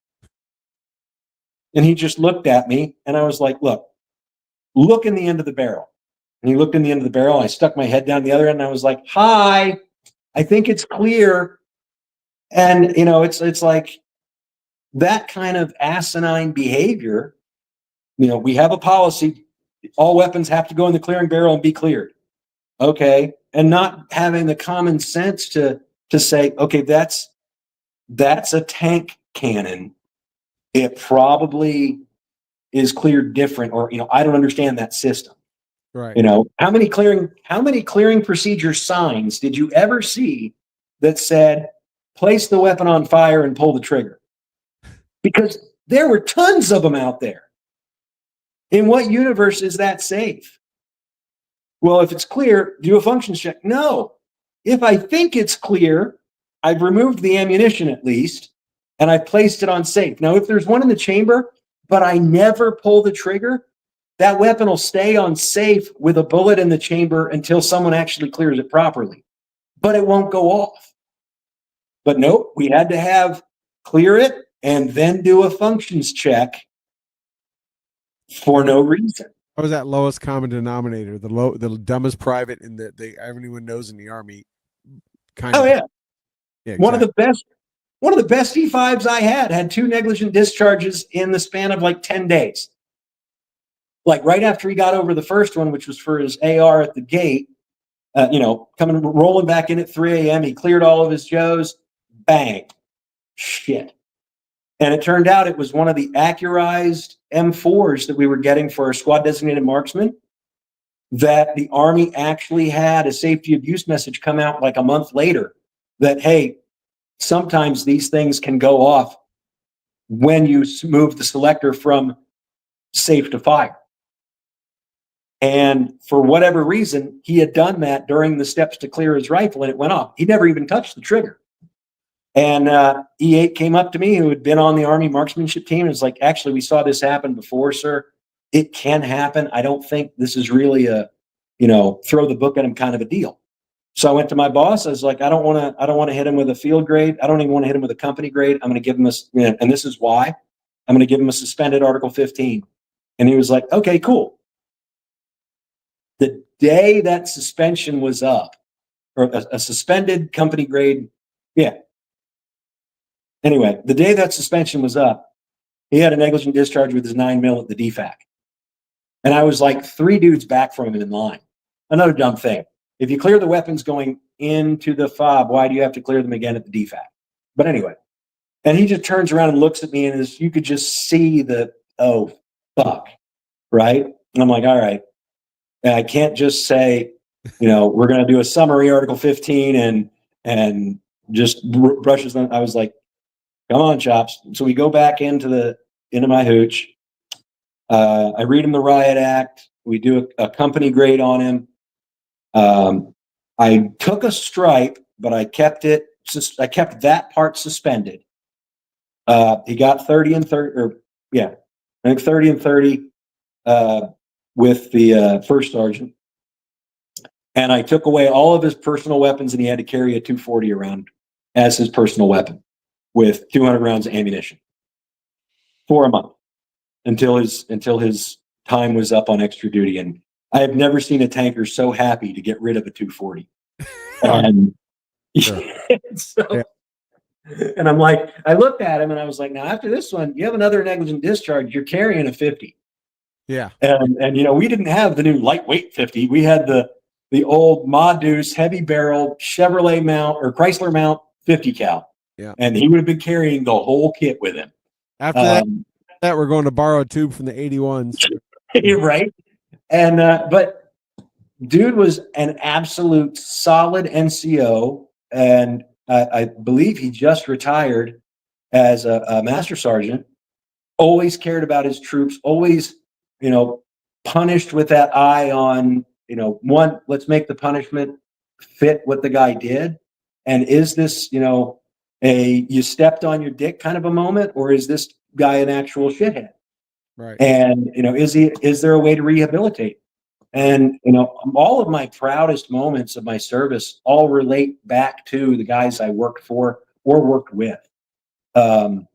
And he just looked at me, and I was like, look in the end of the barrel. And he looked in the end of the barrel. I stuck my head down the other end, and I was like, hi, I think it's clear. And, you know, it's like that kind of asinine behavior. You know, we have a policy. All weapons have to go in the clearing barrel and be cleared. Okay. And not having the common sense to say, okay, that's a tank cannon. It probably is cleared different, or, you know, I don't understand that system. Right. You know, how many clearing procedure signs did you ever see that said, place the weapon on fire and pull the trigger? Because there were tons of them out there. In what universe is that safe? Well, if it's clear, do a functions check. No. If I think it's clear, I've removed the ammunition at least, and I've placed it on safe. Now, if there's one in the chamber, but I never pull the trigger, that weapon will stay on safe with a bullet in the chamber until someone actually clears it properly. But it won't go off. But nope, we had to have clear it and then do a functions check for no reason. What was that lowest common denominator? The dumbest private in the everyone knows in the Army. Oh yeah. Yeah, exactly. One of the best E5s I had 2 negligent discharges in the span of like 10 days. Like right after he got over the first one, which was for his AR at the gate, rolling back in at 3 a.m. He cleared all of his Joes. Bang. Shit. And it turned out it was one of the accurized M4s that we were getting for our squad designated marksman, that the Army actually had a safety abuse message come out like a month later that, hey, sometimes these things can go off when you move the selector from safe to fire. And for whatever reason, he had done that during the steps to clear his rifle, and it went off. He never even touched the trigger. And E8 came up to me, who had been on the Army marksmanship team, and was like, actually, we saw this happen before, sir. It can happen. I don't think this is really a, throw the book at him kind of a deal. So I went to my boss. I was like, I don't want to hit him with a field grade. I don't even want to hit him with a company grade. I'm going to give him and this is why. I'm going to give him a suspended Article 15. And he was like, okay, cool. The day that suspension was up, or a suspended company grade, yeah. Anyway, the day that suspension was up, he had a negligent discharge with his 9mm at the DFAC. And I was like 3 dudes back from him in line. Another dumb thing. If you clear the weapons going into the fob, why do you have to clear them again at the DFAC? But anyway, and he just turns around and looks at me, and you could just see the, oh, fuck, right? And I'm like, all right. And I can't just say, we're going to do a summary Article 15 and just brushes them. I was like, come on, Chops. So we go back into my hooch. I read him the riot act. We do a company grade on him. I took a stripe, but I kept that part suspended. He got 30 and 30, I think 30 and 30 with the first sergeant. And I took away all of his personal weapons, and he had to carry a 240 around as his personal weapon with 200 rounds of ammunition for a month until his time was up on extra duty. And I have never seen a tanker so happy to get rid of a 240. And and I'm like, I looked at him and I was like, now after this one, you have another negligent discharge, you're carrying a 50. Yeah. And we didn't have the new lightweight 50. We had the the old Ma Deuce heavy barrel Chevrolet mount or Chrysler mount 50 cal. Yeah. And he would have been carrying the whole kit with him. After that, we're going to borrow a tube from the 81s. Right. And, but dude was an absolute solid NCO. And I believe he just retired as a master sergeant, always cared about his troops, always, punished with that eye on, one, let's make the punishment fit what the guy did. And is this, you stepped on your dick kind of a moment, or is this guy an actual shithead? Right. And, is there a way to rehabilitate? And, all of my proudest moments of my service all relate back to the guys I worked for or worked with. And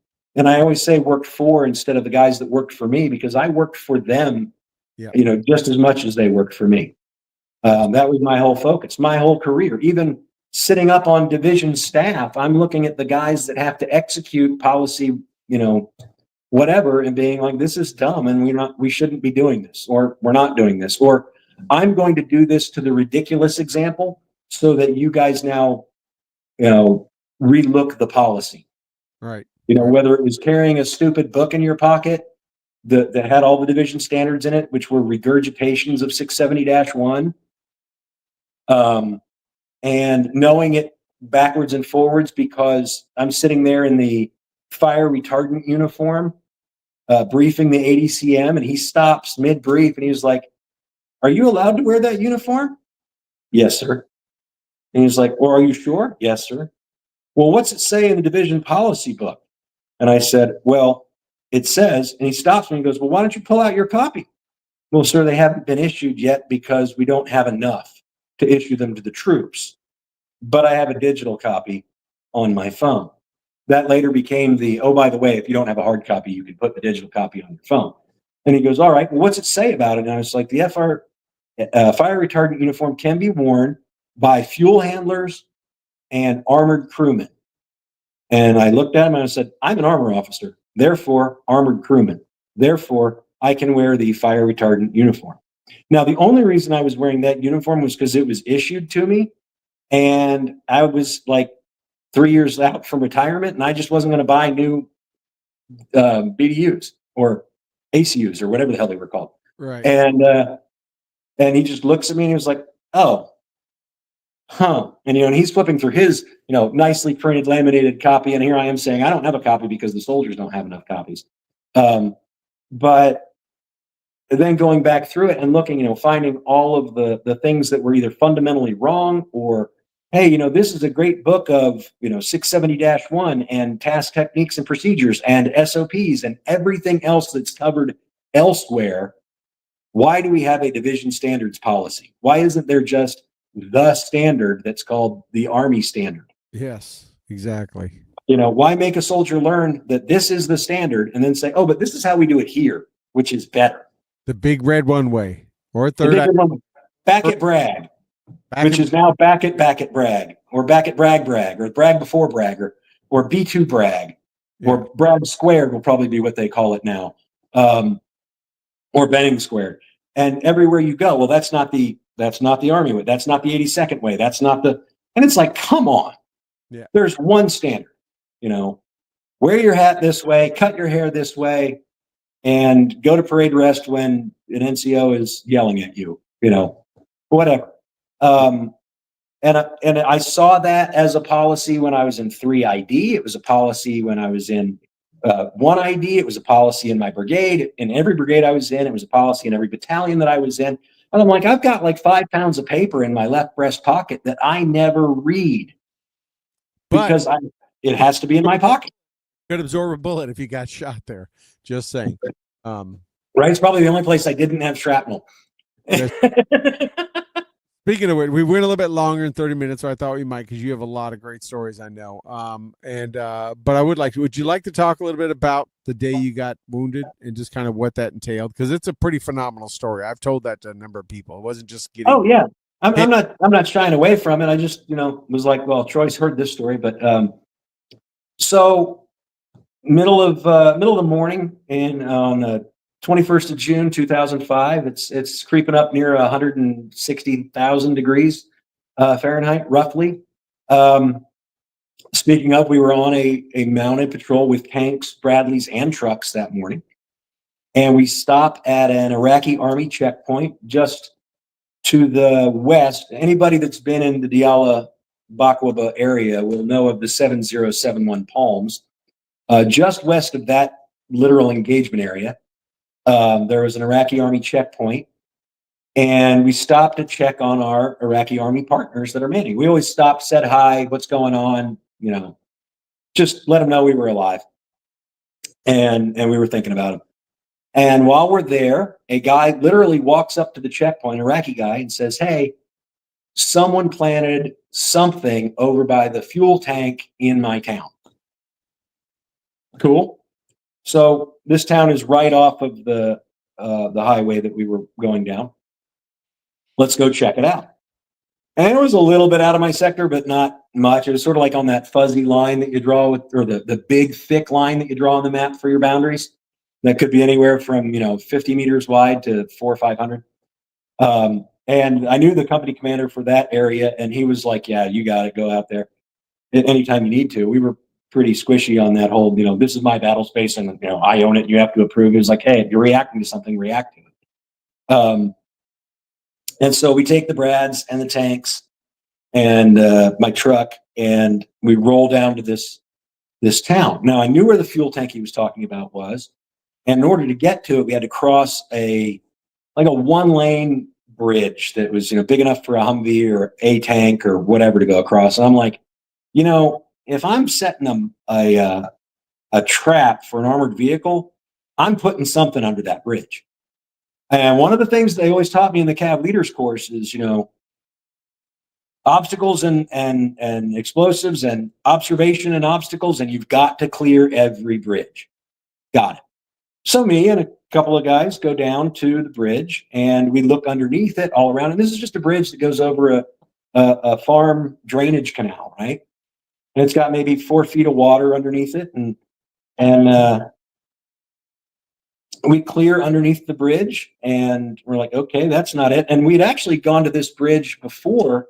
I always say worked for instead of the guys that worked for me, because I worked for them, just as much as they worked for me. That was my whole focus, my whole career. Even sitting up on division staff, I'm looking at the guys that have to execute policy, whatever, and being like, this is dumb and we shouldn't be doing this, or we're not doing this, or I'm going to do this to the ridiculous example so that you guys now, relook the policy. Right. Whether it was carrying a stupid book in your pocket that had all the division standards in it, which were regurgitations of 670-1, and knowing it backwards and forwards because I'm sitting there in the fire retardant uniform, briefing the ADCM, and he stops mid-brief and he was like, "Are you allowed to wear that uniform?" "Yes, sir." And he's like, "Well, are you sure?" "Yes, sir." "Well, what's it say in the division policy book?" And I said, "Well, it says," and he stops me and goes, "Well, why don't you pull out your copy?" "Well, sir, they haven't been issued yet because we don't have enough to issue them to the troops. But I have a digital copy on my phone." That later became oh, by the way, if you don't have a hard copy, you can put the digital copy on your phone. And he goes, "All right, well, what's it say about it?" And I was like, the fire retardant uniform can be worn by fuel handlers and armored crewmen. And I looked at him and I said, "I'm an armor officer, therefore armored crewman. Therefore, I can wear the fire retardant uniform." Now, the only reason I was wearing that uniform was because it was issued to me. And I was like 3 years out from retirement, and I just wasn't going to buy new BDUs or ACUs or whatever the hell they were called. Right. And he just looks at me and he was like, "Oh, huh." And, and he's flipping through his, nicely printed, laminated copy. And here I am saying, I don't have a copy because the soldiers don't have enough copies. But then going back through it and looking, finding all of the things that were either fundamentally wrong or, hey, this is a great book of, 670-1 and task techniques and procedures and SOPs and everything else that's covered elsewhere. Why do we have a division standards policy? Why isn't there just the standard that's called the Army standard? Yes, exactly. Why make a soldier learn that this is the standard and then say, oh, but this is how we do it here, which is better. The big red one way or third eye. Back at brag, which is now back at brag, or back at brag or brag before brag, or B2 brag, or brag squared will probably be what they call it now, or Benning squared. And everywhere you go, well, that's not the Army way, that's not the 82nd way, that's not and it's like, come on. Yeah. There's one standard, wear your hat this way, cut your hair this way, and go to parade rest when an NCO is yelling at you, whatever. And I saw that as a policy when I was in 3ID. It was a policy when I was in 1ID. It was a policy in my brigade. In every brigade I was in, it was a policy in every battalion that I was in. And I'm like, I've got like 5 pounds of paper in my left breast pocket that I never read because it has to be in my pocket. Could absorb a bullet if you got shot there. Just saying. Right. It's probably the only place I didn't have shrapnel. Speaking of which, we went a little bit longer than 30 minutes, so I thought we might, because you have a lot of great stories, I know. But I would you like to talk a little bit about the day you got wounded and just kind of what that entailed? Because it's a pretty phenomenal story. I've told that to a number of people. It wasn't just getting. Oh yeah, I'm not shying away from it. I just was like, well, Troy's heard this story, but so middle of the morning on 21st of June, 2005. It's creeping up near 160,000 degrees Fahrenheit, roughly. Speaking of, we were on a mounted patrol with tanks, Bradleys, and trucks that morning. And we stopped at an Iraqi army checkpoint just to the west. Anybody that's been in the Diyala Bakwaba area will know of the 7071 Palms. Just west of that literal engagement area, there was an Iraqi army checkpoint. And we stopped to check on our Iraqi army partners that are manning. We always stopped, said hi, what's going on, just let them know we were alive. And we were thinking about them. And while we're there, a guy literally walks up to the checkpoint, an Iraqi guy, and says, hey, someone planted something over by the fuel tank in my town. Cool. So this town is right off of the highway that we were going down. Let's go check it out. And it was a little bit out of my sector, but not much. It was sort of like on that fuzzy line that you draw with, or the big thick line that you draw on the map for your boundaries. That could be anywhere from 50 meters wide to 400 or 500. And I knew the company commander for that area, and he was like, "Yeah, you got to go out there anytime you need to." We were pretty squishy on that whole, this is my battle space, and I own it. You have to approve. It was like, hey, if you're reacting to something, react to it. And so we take the Brads and the tanks and my truck, and we roll down to this town. Now, I knew where the fuel tank he was talking about was, and in order to get to it, we had to cross a one-lane bridge that was big enough for a Humvee or a tank or whatever to go across. And I'm like, if I'm setting a trap for an armored vehicle, I'm putting something under that bridge. And one of the things they always taught me in the Cav Leaders course is, obstacles and explosives and observation and obstacles, and you've got to clear every bridge. Got it. So me and a couple of guys go down to the bridge, and we look underneath it all around. And this is just a bridge that goes over a farm drainage canal, right? And it's got maybe 4 feet of water underneath it, and we clear underneath the bridge, and we're like, okay, that's not it. And we'd actually gone to this bridge before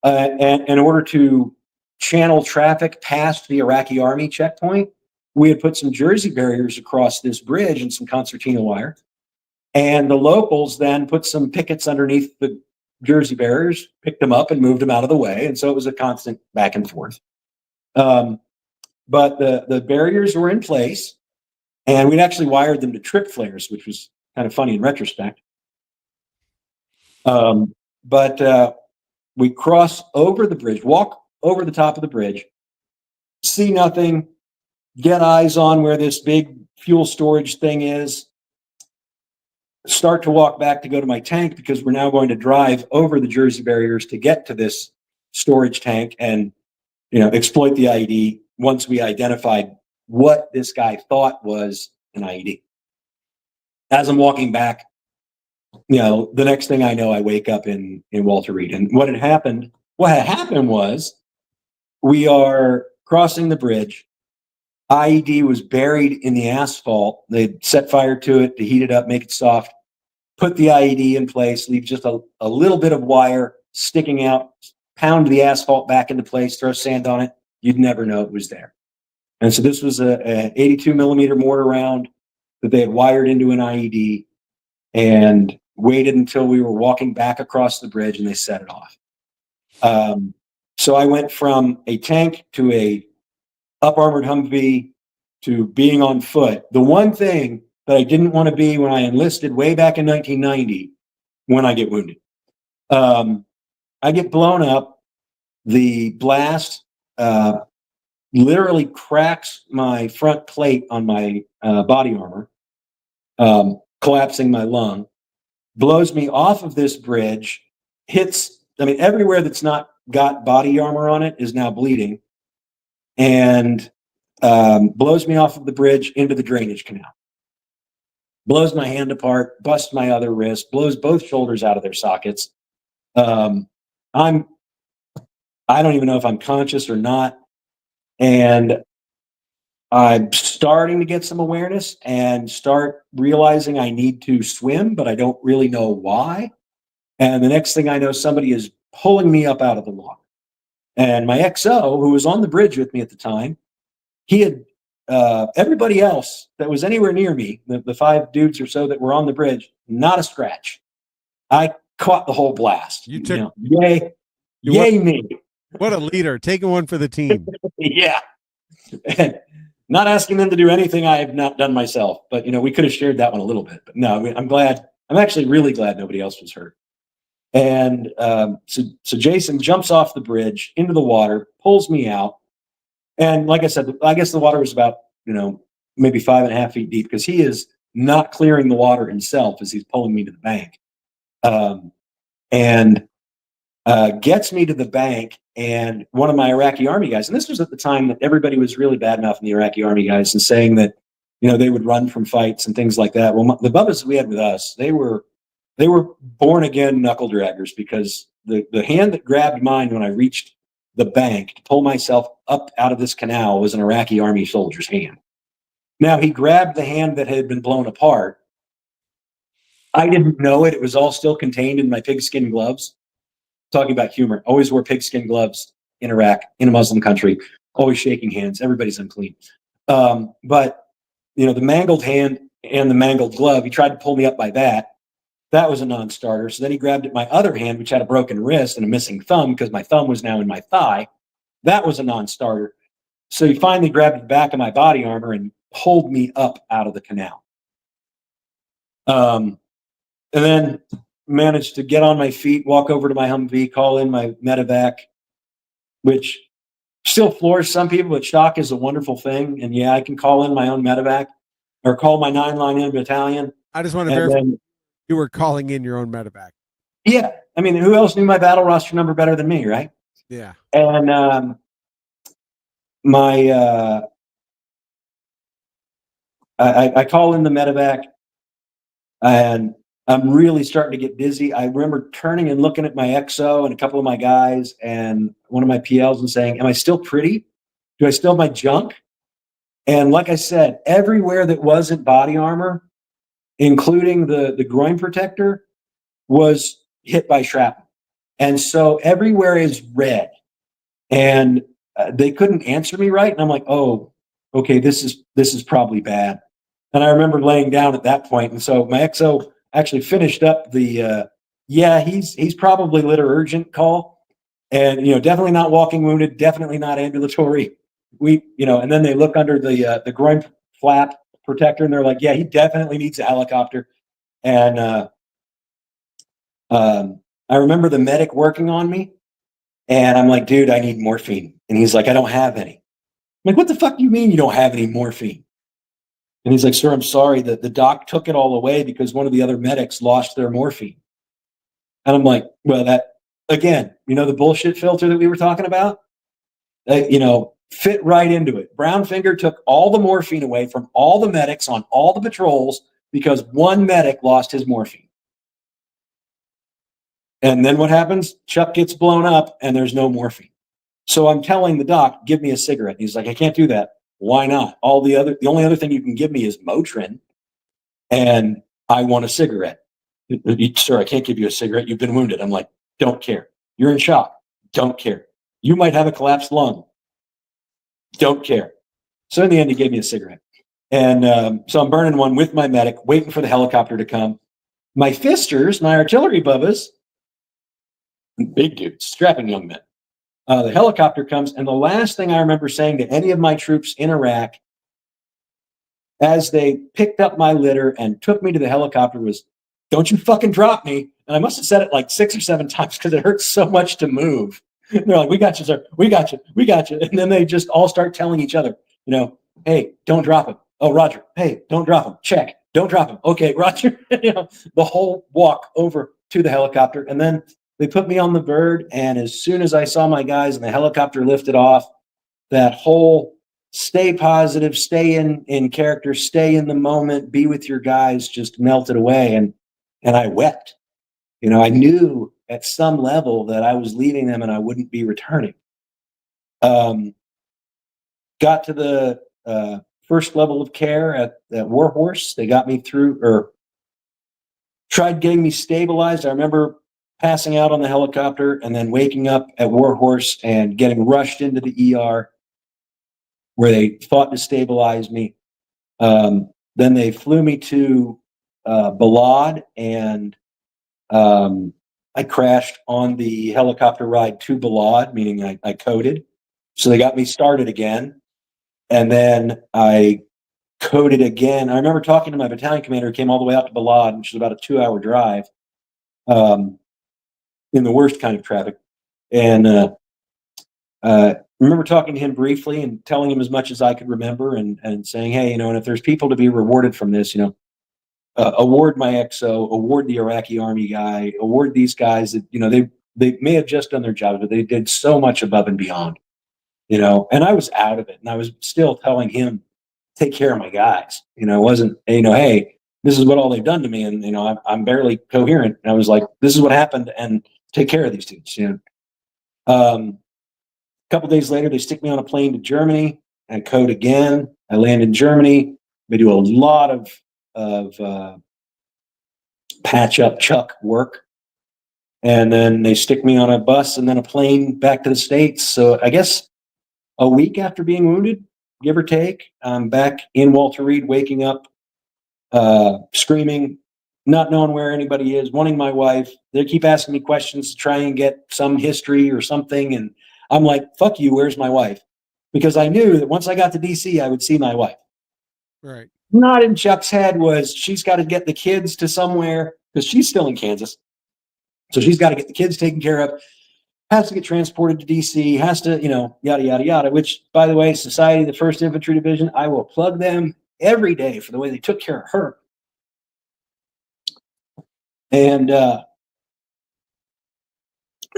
in order to channel traffic past the Iraqi army checkpoint. We had put some jersey barriers across this bridge and some concertina wire. And the locals then put some pickets underneath the jersey barriers, picked them up and moved them out of the way. And so it was a constant back and forth. But the barriers were in place. And we'd actually wired them to trip flares, which was kind of funny in retrospect. But we cross over the bridge, walk over the top of the bridge, see nothing, get eyes on where this big fuel storage thing is, start to walk back to go to my tank, because we're now going to drive over the jersey barriers to get to this storage tank and exploit the IED once we identified what this guy thought was an IED. As I'm walking back, the next thing I know, I wake up in Walter Reed. And what had happened was we are crossing the bridge. IED was buried in the asphalt. They'd set fire to it to heat it up, make it soft, put the IED in place, leave just a little bit of wire sticking out, pound the asphalt back into place, throw sand on it. You'd never know it was there. And so this was a 82 millimeter mortar round that they had wired into an IED and waited until we were walking back across the bridge, and they set it off. So I went from a tank to a up armored Humvee to being on foot. The one thing that I didn't want to be when I enlisted way back in 1990, when I get wounded. I get blown up. The blast literally cracks my front plate on my body armor, collapsing my lung, blows me off of this bridge, everywhere that's not got body armor on it is now bleeding, and blows me off of the bridge into the drainage canal. Blows my hand apart, busts my other wrist, blows both shoulders out of their sockets. I don't even know if I'm conscious or not. And I'm starting to get some awareness and start realizing I need to swim, but I don't really know why. And the next thing I know, somebody is pulling me up out of the water. And my XO, who was on the bridge with me at the time, he had everybody else that was anywhere near me, the 5 dudes or so that were on the bridge, not a scratch. I caught the whole blast. You took- yay, yay me. What a leader, taking one for the team. Yeah. And not asking them to do anything I have not done myself, but we could have shared that one a little bit. But no, I'm glad. I'm actually really glad nobody else was hurt. And so Jason jumps off the bridge into the water, pulls me out, and like I said, I guess the water was about maybe 5.5 feet deep because he is not clearing the water himself as he's pulling me to the bank, and gets me to the bank. And one of my Iraqi Army guys, and this was at the time that everybody was really bad mouthing the Iraqi Army guys and saying that they would run from fights and things like that. Well, the Bubbas that we had with us, they were born again knuckle draggers, because the hand that grabbed mine when I reached the bank to pull myself up out of this canal was an Iraqi Army soldier's hand. Now, he grabbed the hand that had been blown apart. I didn't know it. It was all still contained in my pigskin gloves. Talking about humor, always wore pigskin gloves in Iraq, in a Muslim country, always shaking hands. Everybody's unclean. But the mangled hand and the mangled glove, he tried to pull me up by that. That was a non-starter. So then he grabbed at my other hand, which had a broken wrist and a missing thumb because my thumb was now in my thigh. That was a non-starter. So he finally grabbed the back of my body armor and pulled me up out of the canal. And then managed to get on my feet, walk over to my Humvee, call in my medevac, which still floors some people, but shock is a wonderful thing. And yeah, I can call in my own medevac or call my 9-line in battalion. I just want to verify you were calling in your own medevac. Yeah. I mean, who else knew my battle roster number better than me, right? Yeah. And I call in the medevac, and I'm really starting to get dizzy. I remember turning and looking at my XO and a couple of my guys and one of my PLs and saying, am I still pretty? Do I still have my junk? And like I said, everywhere that wasn't body armor, including the groin protector, was hit by shrapnel. And so everywhere is red. And they couldn't answer me right. And I'm like, oh, okay, this is probably bad. And I remember laying down at that point. And so my XO actually finished up the, he's probably litter urgent call. And, definitely not walking wounded, definitely not ambulatory. And then they look under the groin flap protector and they're like, yeah, he definitely needs a helicopter. And I remember the medic working on me. And I'm like, dude, I need morphine. And he's like, I don't have any. I'm like, what the fuck do you mean you don't have any morphine? And he's like, sir, I'm sorry that the doc took it all away because one of the other medics lost their morphine. And I'm like, well, that, again, the bullshit filter that we were talking about, fit right into it. Brownfinger took all the morphine away from all the medics on all the patrols because one medic lost his morphine. And then what happens? Chuck gets blown up and there's no morphine. So I'm telling the doc, give me a cigarette. He's like, I can't do that. Why not? The only other thing you can give me is Motrin, and I want a cigarette. Sir, I can't give you a cigarette. You've been wounded. I'm like, don't care. You're in shock. Don't care. You might have a collapsed lung. Don't care. So in the end, he gave me a cigarette. And so I'm burning one with my medic, waiting for the helicopter to come. My fisters, my artillery bubbas, big dudes, strapping young men. The helicopter comes, and the last thing I remember saying to any of my troops in Iraq as they picked up my litter and took me to the helicopter was, don't you fucking drop me. And I must have said it like 6 or 7 times because it hurts so much to move. And they're like, we got you, sir. We got you. We got you. And then they just all start telling each other, hey, don't drop him. Oh, Roger. Hey, don't drop him. Check. Don't drop him. Okay, Roger. The whole walk over to the helicopter. And then they put me on the bird, and as soon as I saw my guys and the helicopter lifted off, that whole stay positive, stay in character, stay in the moment, be with your guys just melted away. And I wept. I knew at some level that I was leaving them and I wouldn't be returning. Got to the first level of care at Warhorse. They got me through, or tried getting me stabilized. I remember passing out on the helicopter and then waking up at Warhorse and getting rushed into the ER where they fought to stabilize me. Then they flew me to Balad, and I crashed on the helicopter ride to Balad, meaning I coded. So they got me started again. And then I coded again. I remember talking to my battalion commander who came all the way out to Balad, which is about a 2-hour drive, in the worst kind of traffic. And remember talking to him briefly and telling him as much as I could remember, and saying, hey, and if there's people to be rewarded from this, award my XO, award the Iraqi army guy, award these guys that, they may have just done their job, but they did so much above and beyond, and I was out of it. And I was still telling him, take care of my guys. It wasn't, hey, this is what all they've done to me. And, I'm barely coherent. And I was like, this is what happened, and take care of these dudes. A couple days later, they stick me on a plane to Germany. I code again. I land in Germany. They do a lot of patch up Chuck work. And then they stick me on a bus and then a plane back to the States. So I guess a week after being wounded, give or take, I'm back in Walter Reed, waking up, screaming, not knowing where anybody is, wanting my wife. They keep asking me questions to try and get some history or something. And I'm like, fuck you, where's my wife? Because I knew that once I got to DC, I would see my wife. Right. Not in Chuck's head was she's got to get the kids to somewhere, because she's still in Kansas. So she's got to get the kids taken care of, has to get transported to DC, has to, yada, yada, yada, which, by the way, Society, the 1st Infantry Division, I will plug them every day for the way they took care of her. And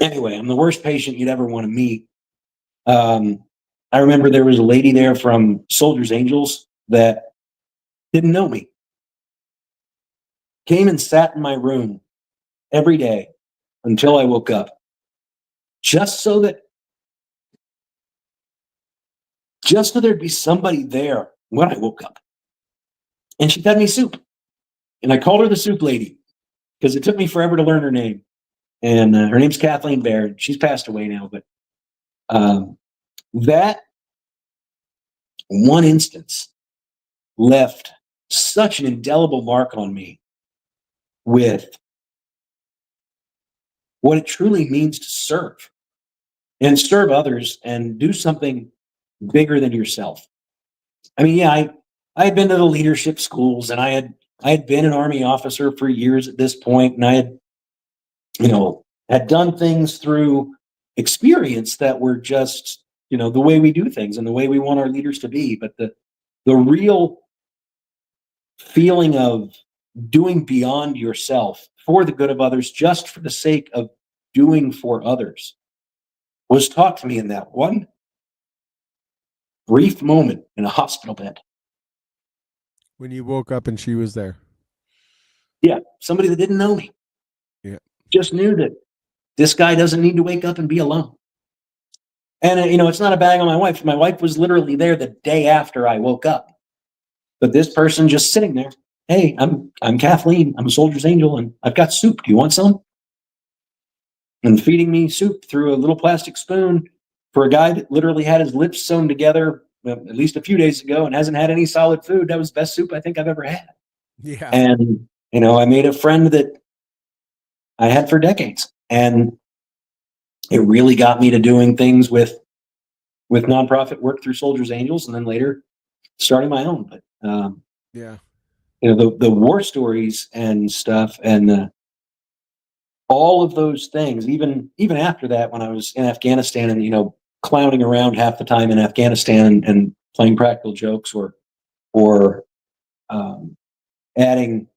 anyway, I'm the worst patient you'd ever want to meet. I remember there was a lady there from Soldiers Angels that didn't know me. Came and sat in my room every day until I woke up. Just so there'd be somebody there when I woke up. And she fed me soup. And I called her the soup lady because it took me forever to learn her name. And her name's Kathleen Baird. She's passed away now, but that one instance left such an indelible mark on me with what it truly means to serve and serve others and do something bigger than yourself. I mean, yeah, I had been to the leadership schools, and I had been an Army officer for years at this point, and I had, had done things through experience that were just, the way we do things and the way we want our leaders to be. But the real feeling of doing beyond yourself for the good of others, just for the sake of doing for others, was taught to me in that one brief moment in a hospital bed. When you woke up and she was there. Yeah, somebody that didn't know me. Yeah. Just knew that this guy doesn't need to wake up and be alone. And, it's not a bag on my wife. My wife was literally there the day after I woke up. But this person just sitting there, hey, I'm Kathleen. I'm a Soldier's Angel, and I've got soup. Do you want some? And feeding me soup through a little plastic spoon for a guy that literally had his lips sewn together at least a few days ago and hasn't had any solid food. That was the best soup I think I've ever had. Yeah. And, I made a friend that I had for decades. And it really got me to doing things with nonprofit work through Soldiers Angels, and then later starting my own. But yeah, the war stories and stuff, and all of those things, even after that, when I was in Afghanistan and clowning around half the time in Afghanistan and playing practical jokes or adding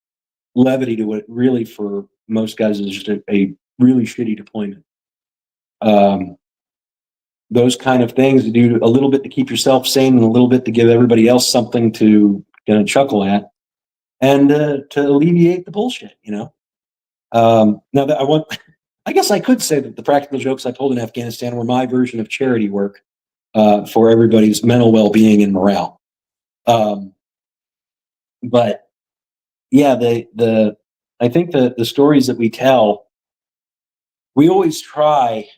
levity to what really for most guys is just a really shitty deployment. Those kind of things, to do a little bit to keep yourself sane and a little bit to give everybody else something to chuckle at, and to alleviate the bullshit. Now that I guess I could say that the practical jokes I told in Afghanistan were my version of charity work for everybody's mental well-being and morale. But yeah, I think the stories that we tell, we always try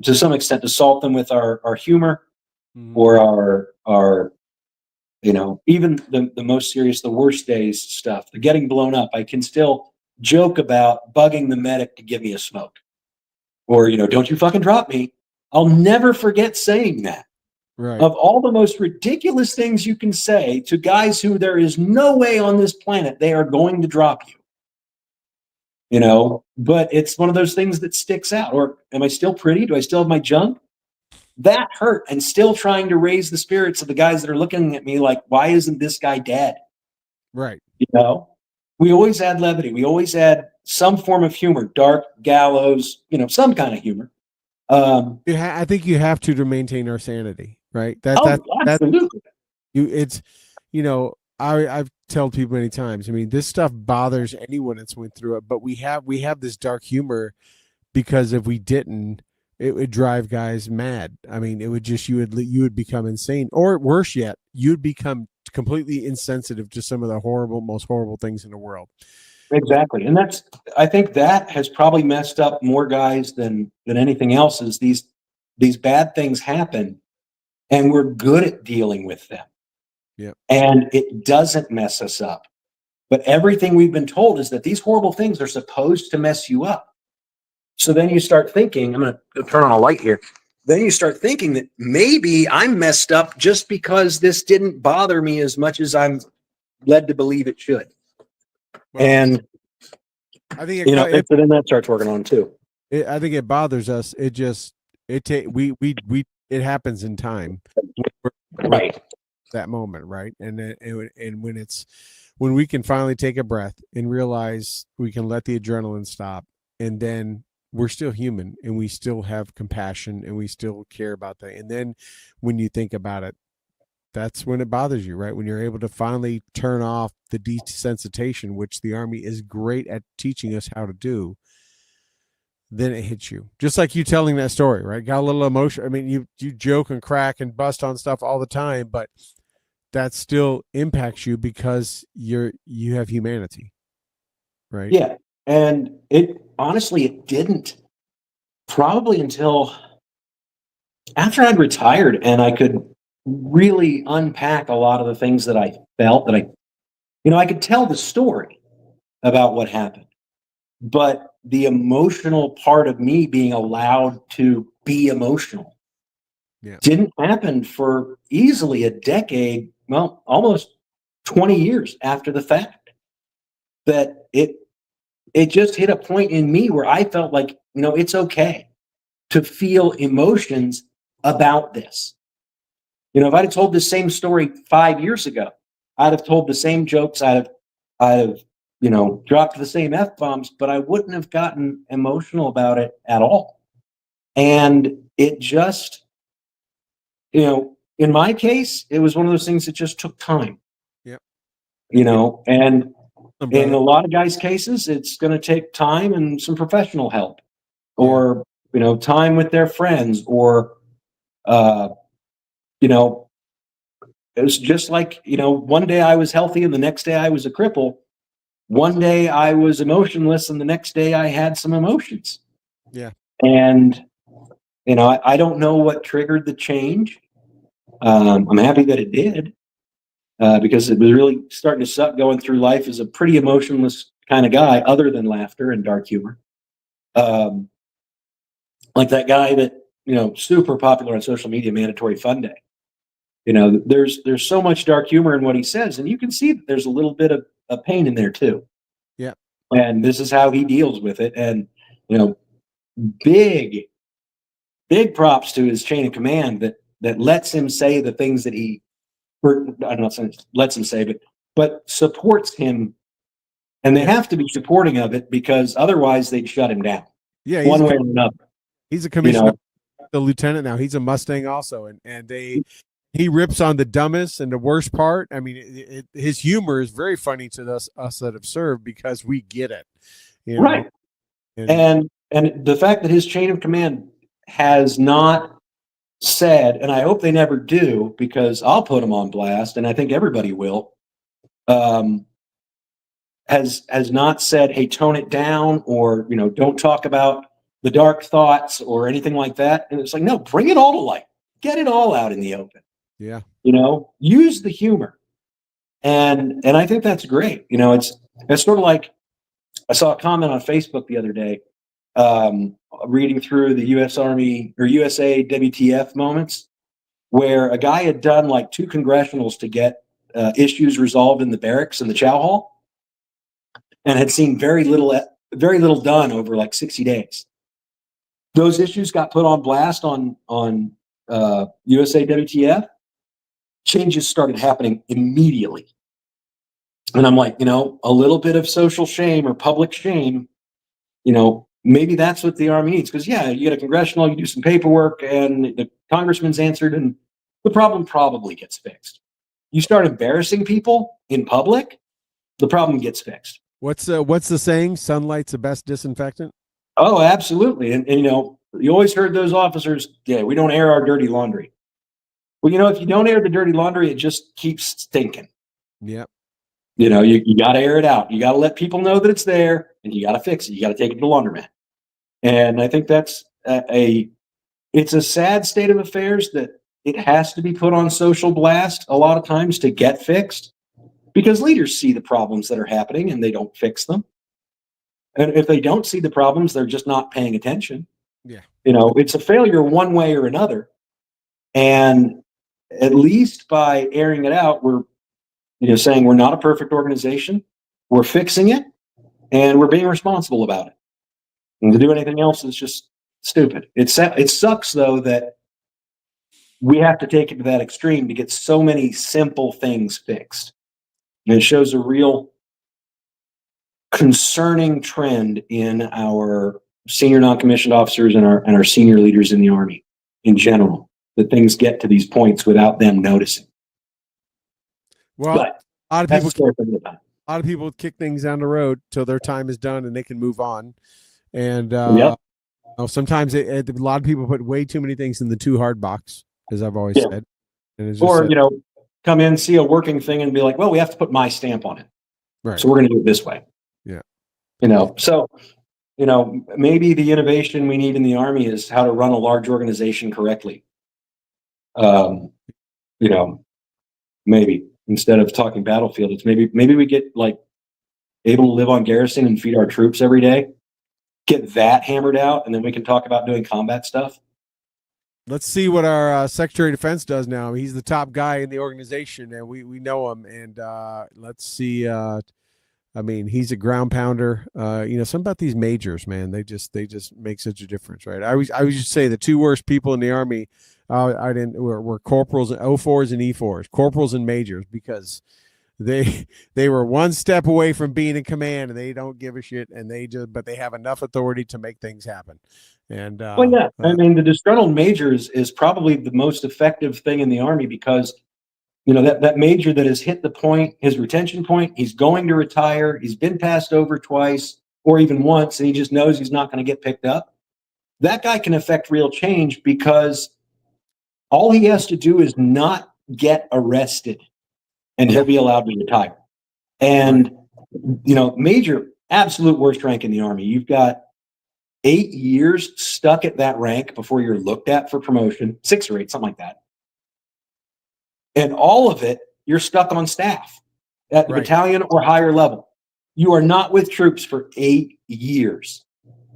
to some extent to salt them with our humor or our even the most serious, the worst days stuff, the getting blown up. I can still joke about bugging the medic to give me a smoke, or don't you fucking drop me. I'll never forget saying that. Right. Of all the most ridiculous things you can say to guys who there is no way on this planet they are going to drop you. But it's one of those things that sticks out. Or am I still pretty? Do I still have my junk? That hurt, and still trying to raise the spirits of the guys that are looking at me like, why isn't this guy dead? Right. We always add levity. We always add some form of humor, dark, gallows, some kind of humor. I think you have to maintain our sanity, right? Absolutely. I've told people many times. I mean, this stuff bothers anyone that's went through it, but we have this dark humor because if we didn't, it would drive guys mad. I mean, it would just you would become insane, or worse yet, you'd become completely insensitive to some of the most horrible things in the world. Exactly, and I think that has probably messed up more guys than anything else. Is these bad things happen, and we're good at dealing with them. Yeah, and it doesn't mess us up. But everything we've been told is that these horrible things are supposed to mess you up. So then you start thinking, I'm going to turn on a light here. Then you start thinking that maybe I'm messed up just because this didn't bother me as much as I'm led to believe it should. Well, and I think then that starts working on too. I think it bothers us. It happens in time, right? That moment, right? And when we can finally take a breath and realize we can let the adrenaline stop, and then we're still human and we still have compassion and we still care about that. And then when you think about it, that's when it bothers you, right? When you're able to finally turn off the desensitization, which the Army is great at teaching us how to do, then it hits you. Just like you telling that story, right? Got a little emotion. I mean, you joke and crack and bust on stuff all the time, but that still impacts you because you have humanity, right? Yeah. And it didn't probably until after I'd retired and I could really unpack a lot of the things that I felt, that I could tell the story about what happened, but the emotional part of me being allowed to be emotional didn't happen for easily a decade, well, almost 20 years after the fact. That it just hit a point in me where I felt like, it's okay to feel emotions about this. If I'd have told the same story 5 years ago, I'd have told the same jokes, I'd have dropped the same F-bombs, but I wouldn't have gotten emotional about it at all. And it just, in my case, it was one of those things that just took time. Yep. And in a lot of guys' cases, it's going to take time and some professional help, or time with their friends, or it was just like one day I was healthy and the next day I was a cripple. One day I was emotionless and the next day I had some emotions. Yeah, and I don't know what triggered the change. I'm happy that it did. Because it was really starting to suck going through life as a pretty emotionless kind of guy, other than laughter and dark humor. Like that guy that, super popular on social media, Mandatory Fun Day. There's so much dark humor in what he says, and you can see that there's a little bit of pain in there too. Yeah. And this is how he deals with it. And, big props to his chain of command that lets him say the things that I'm not saying lets him say, but supports him, and they have to be supporting of it because otherwise they'd shut him down. Yeah, one way or another. He's a commissioner, the lieutenant now. He's a Mustang also, and he rips on the dumbest and the worst part. I mean, his humor is very funny to us that have served because we get it, right? And the fact that his chain of command has not said, and I hope they never do because I'll put them on blast, and I think everybody will. Has not said, "Hey, tone it down," or don't talk about the dark thoughts or anything like that. And it's like, no, bring it all to light, get it all out in the open. Yeah. Use the humor, and I think that's great. It's sort of like I saw a comment on Facebook the other day, reading through the U.S. Army or USA WTF moments, where a guy had done like 2 congressionals to get issues resolved in the barracks and the chow hall, and had seen very little done over like 60 days. Those issues got put on blast on USA WTF. Changes started happening immediately. And I'm like, a little bit of social shame or public shame, maybe that's what the Army needs. Because, yeah, you get a congressional, you do some paperwork, and the congressman's answered, and the problem probably gets fixed. You start embarrassing people in public, the problem gets fixed. What's the saying? Sunlight's the best disinfectant. Oh, absolutely. And you always heard those officers, yeah, we don't air our dirty laundry. Well, if you don't air the dirty laundry, it just keeps stinking. Yep. You got to air it out. You got to let people know that it's there, and you got to fix it. You got to take it to the laundromat. And I think that's it's a sad state of affairs that it has to be put on social blast a lot of times to get fixed, because leaders see the problems that are happening and they don't fix them. And if they don't see the problems, they're just not paying attention. Yeah. It's a failure one way or another. And at least by airing it out, we're saying we're not a perfect organization, we're fixing it, and we're being responsible about it. And to do anything else is just stupid. It sucks, though, that we have to take it to that extreme to get so many simple things fixed. And it shows a real concerning trend in our senior non-commissioned officers and our senior leaders in the Army in general, that things get to these points without them noticing. Well, But a lot of that's people kick things down the road till their time is done and they can move on. And Yep. sometimes a lot of people put way too many things in the too hard box, as I've always Yeah. said. And it's Or, just, come in, see a working thing and be like, well, we have to put my stamp on it. right. So we're going to do it this way. Yeah. So, maybe the innovation we need in the Army is how to run a large organization correctly. Maybe instead of talking battlefield, it's maybe we get like able to live on garrison and feed our troops every day, get that hammered out, and then we can talk about doing combat stuff. Let's see what our Secretary of Defense does now. He's the top guy in the organization, and we know him. And let's see. He's a ground pounder. Something about these majors, man. They just make such a difference, right? I always used to say the 2 worst people in the Army were corporals and O4s and E4s, corporals and majors, because they were one step away from being in command, and they don't give a shit, and but they have enough authority to make things happen. And the disgruntled major is probably the most effective thing in the Army, because that major that has hit the point, his retention point, he's going to retire, he's been passed over twice or even once, and he just knows he's not going to get picked up. That guy can affect real change, because all he has to do is not get arrested, and he'll be allowed to retire. And, major, absolute worst rank in the Army. You've got 8 years stuck at that rank before you're looked at for promotion, 6 or 8, something like that. And all of it, you're stuck on staff at the battalion or higher level. You are not with troops for 8 years.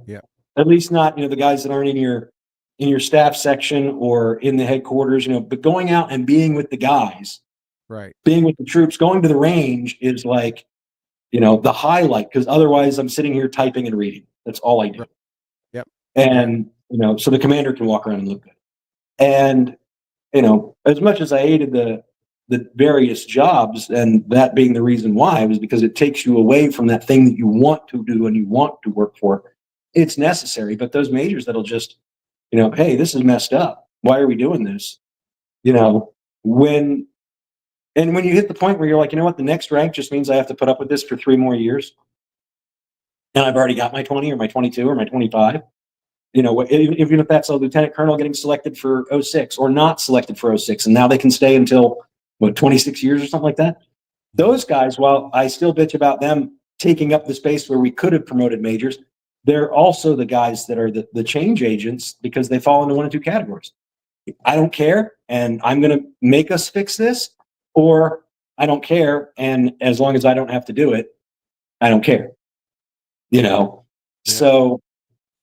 Yeah. At least not, the guys that aren't in your staff section or in the headquarters, but going out and being with the guys, right, being with the troops, going to the range is like, the highlight, because otherwise I'm sitting here typing and reading. That's all I do. Right. Yep. And, so the commander can walk around and look good. And, as much as I hated the various jobs, and that being the reason why, was because it takes you away from that thing that you want to do and you want to work for. It's necessary. But those majors that'll just, hey, this is messed up. Why are we doing this? When you hit the point where you're like, the next rank just means I have to put up with this for 3 more years, and I've already got my 20 or my 22 or my 25. Even if that's a lieutenant colonel getting selected for '06 or not selected for '06, and now they can stay until 26 years or something like that. Those guys, while I still bitch about them taking up the space where we could have promoted majors, they're also the guys that are the change agents because they fall into one of two categories. I don't care, and I'm going to make us fix this, or I don't care, and as long as I don't have to do it, I don't care. Yeah. So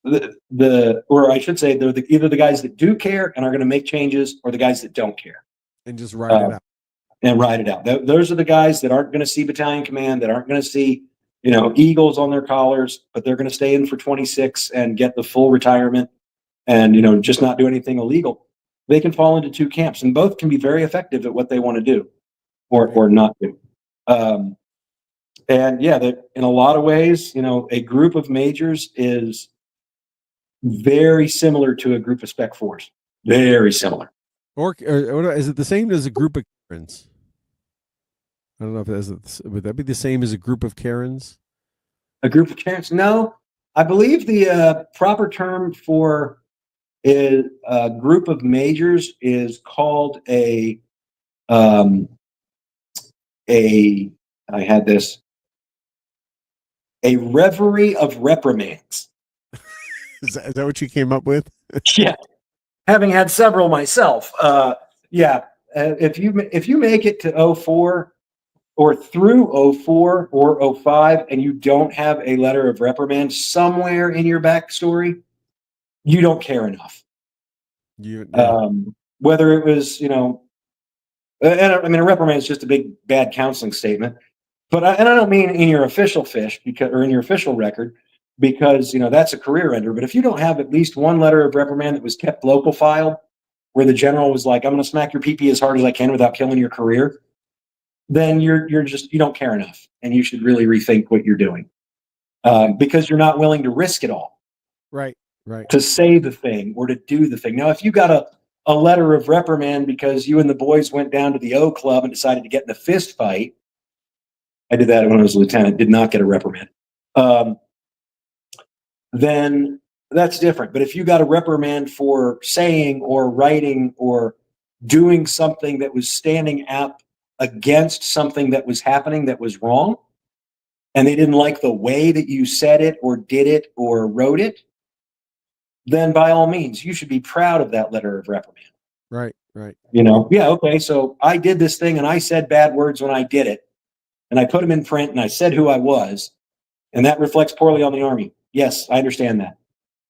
or I should say, they're either the guys that do care and are going to make changes, or the guys that don't care And just write it out. and ride it out. Those are the guys that aren't going to see battalion command, that aren't going to see, eagles on their collars, but they're going to stay in for 26 and get the full retirement and, just not do anything illegal. They can fall into two camps, and both can be very effective at what they want to do or not do. And yeah, that in a lot of ways, a group of majors is very similar to a group of spec fours. Very similar. Or is it the same as a group of Karens? I don't know if would that be the same as a group of Karens? A group of Karens? No, I believe the proper term for a group of majors is called I had this, a reverie of reprimands. Is that what you came up with? Yeah, having had several myself. If you make it to 04 or through 04 or 05 and you don't have a letter of reprimand somewhere in your backstory, you don't care enough. Whether it was, and I mean, a reprimand is just a big bad counseling statement, but I don't mean in your official or in your official record, because that's a career ender. But if you don't have at least one letter of reprimand that was kept local filed, where the general was like, "I'm going to smack your PP as hard as I can without killing your career," then you don't care enough, and you should really rethink what you're doing, because you're not willing to risk it all. Right. To say the thing or to do the thing. Now, if you got a letter of reprimand because you and the boys went down to the O Club and decided to get in a fist fight, I did that when I was a lieutenant, did not get a reprimand. Then that's different. But if you got a reprimand for saying or writing or doing something that was standing up against something that was happening that was wrong, and they didn't like the way that you said it or did it or wrote it, then by all means, you should be proud of that letter of reprimand. Right. Okay, so I did this thing and I said bad words when I did it, and I put them in print and I said who I was, and that reflects poorly on the Army. Yes, I understand that.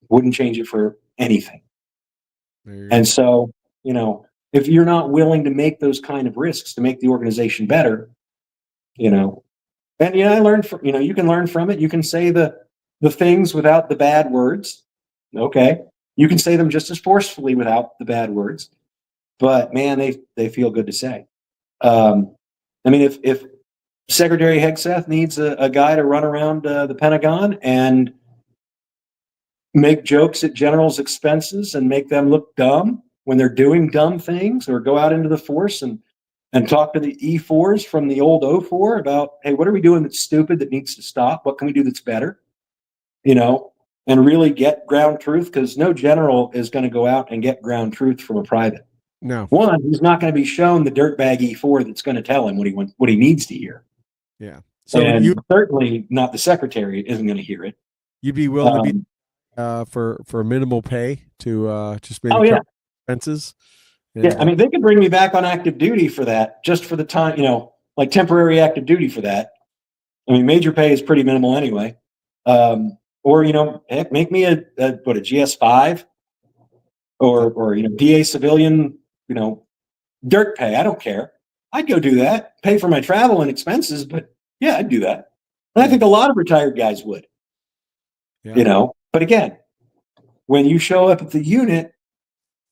Wouldn't change it for anything. And so, if you're not willing to make those kind of risks to make the organization better, and I learned from, you can learn from it. You can say the things without the bad words. Okay. You can say them just as forcefully without the bad words, but man, they feel good to say. I mean, if Secretary Hegseth needs a guy to run around the Pentagon and make jokes at generals' expenses and make them look dumb when they're doing dumb things, or go out into the force and talk to the E4s from the old 04 about, hey, what are we doing that's stupid that needs to stop? What can we do that's better? And really get ground truth, because no general is going to go out and get ground truth from a private. No. One, he's not going to be shown the dirtbag E4 that's going to tell him what he needs to hear. Yeah. So and certainly not the secretary isn't going to hear it. You'd be willing to be for minimal pay to just maybe cover expenses. Yeah, I mean, they could bring me back on active duty for that, just for the time, like temporary active duty for that. I mean, major pay is pretty minimal anyway. Or, heck, make me a GS5 or PA civilian, dirt pay. I don't care. I'd go do that, pay for my travel and expenses, but yeah, I'd do that. And I think a lot of retired guys would, but again, when you show up at the unit,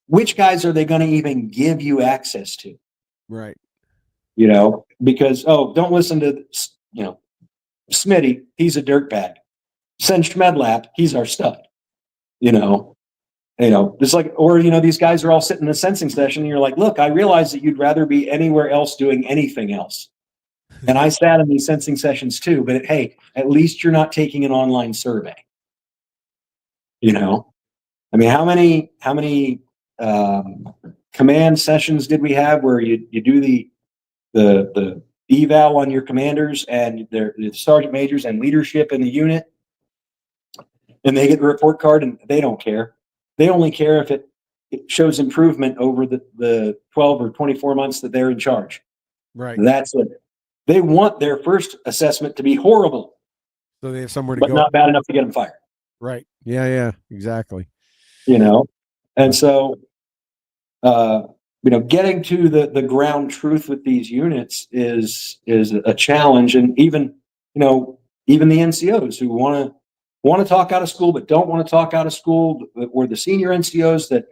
which guys are they going to even give you access to? Right. Because, don't listen to, Smitty, he's a dirtbag. Send Schmedlap, he's our stud. It's like, or, these guys are all sitting in a sensing session and you're like, look, I realize that you'd rather be anywhere else doing anything else. And I sat in these sensing sessions too, but hey, at least you're not taking an online survey. I mean, how many command sessions did we have where you do the eval on your commanders and the sergeant majors and leadership in the unit, and they get the report card and they don't care. They only care if it shows improvement over the 12 or 24 months that they're in charge. Right. That's it. They want their first assessment to be horrible, So they have somewhere to but go. not bad enough to get them fired. Right. Yeah. Yeah. Exactly. You know, and so getting to the ground truth with these units is a challenge, and even even the NCOs who want to talk out of school but don't want to talk out of school, or the senior NCOs that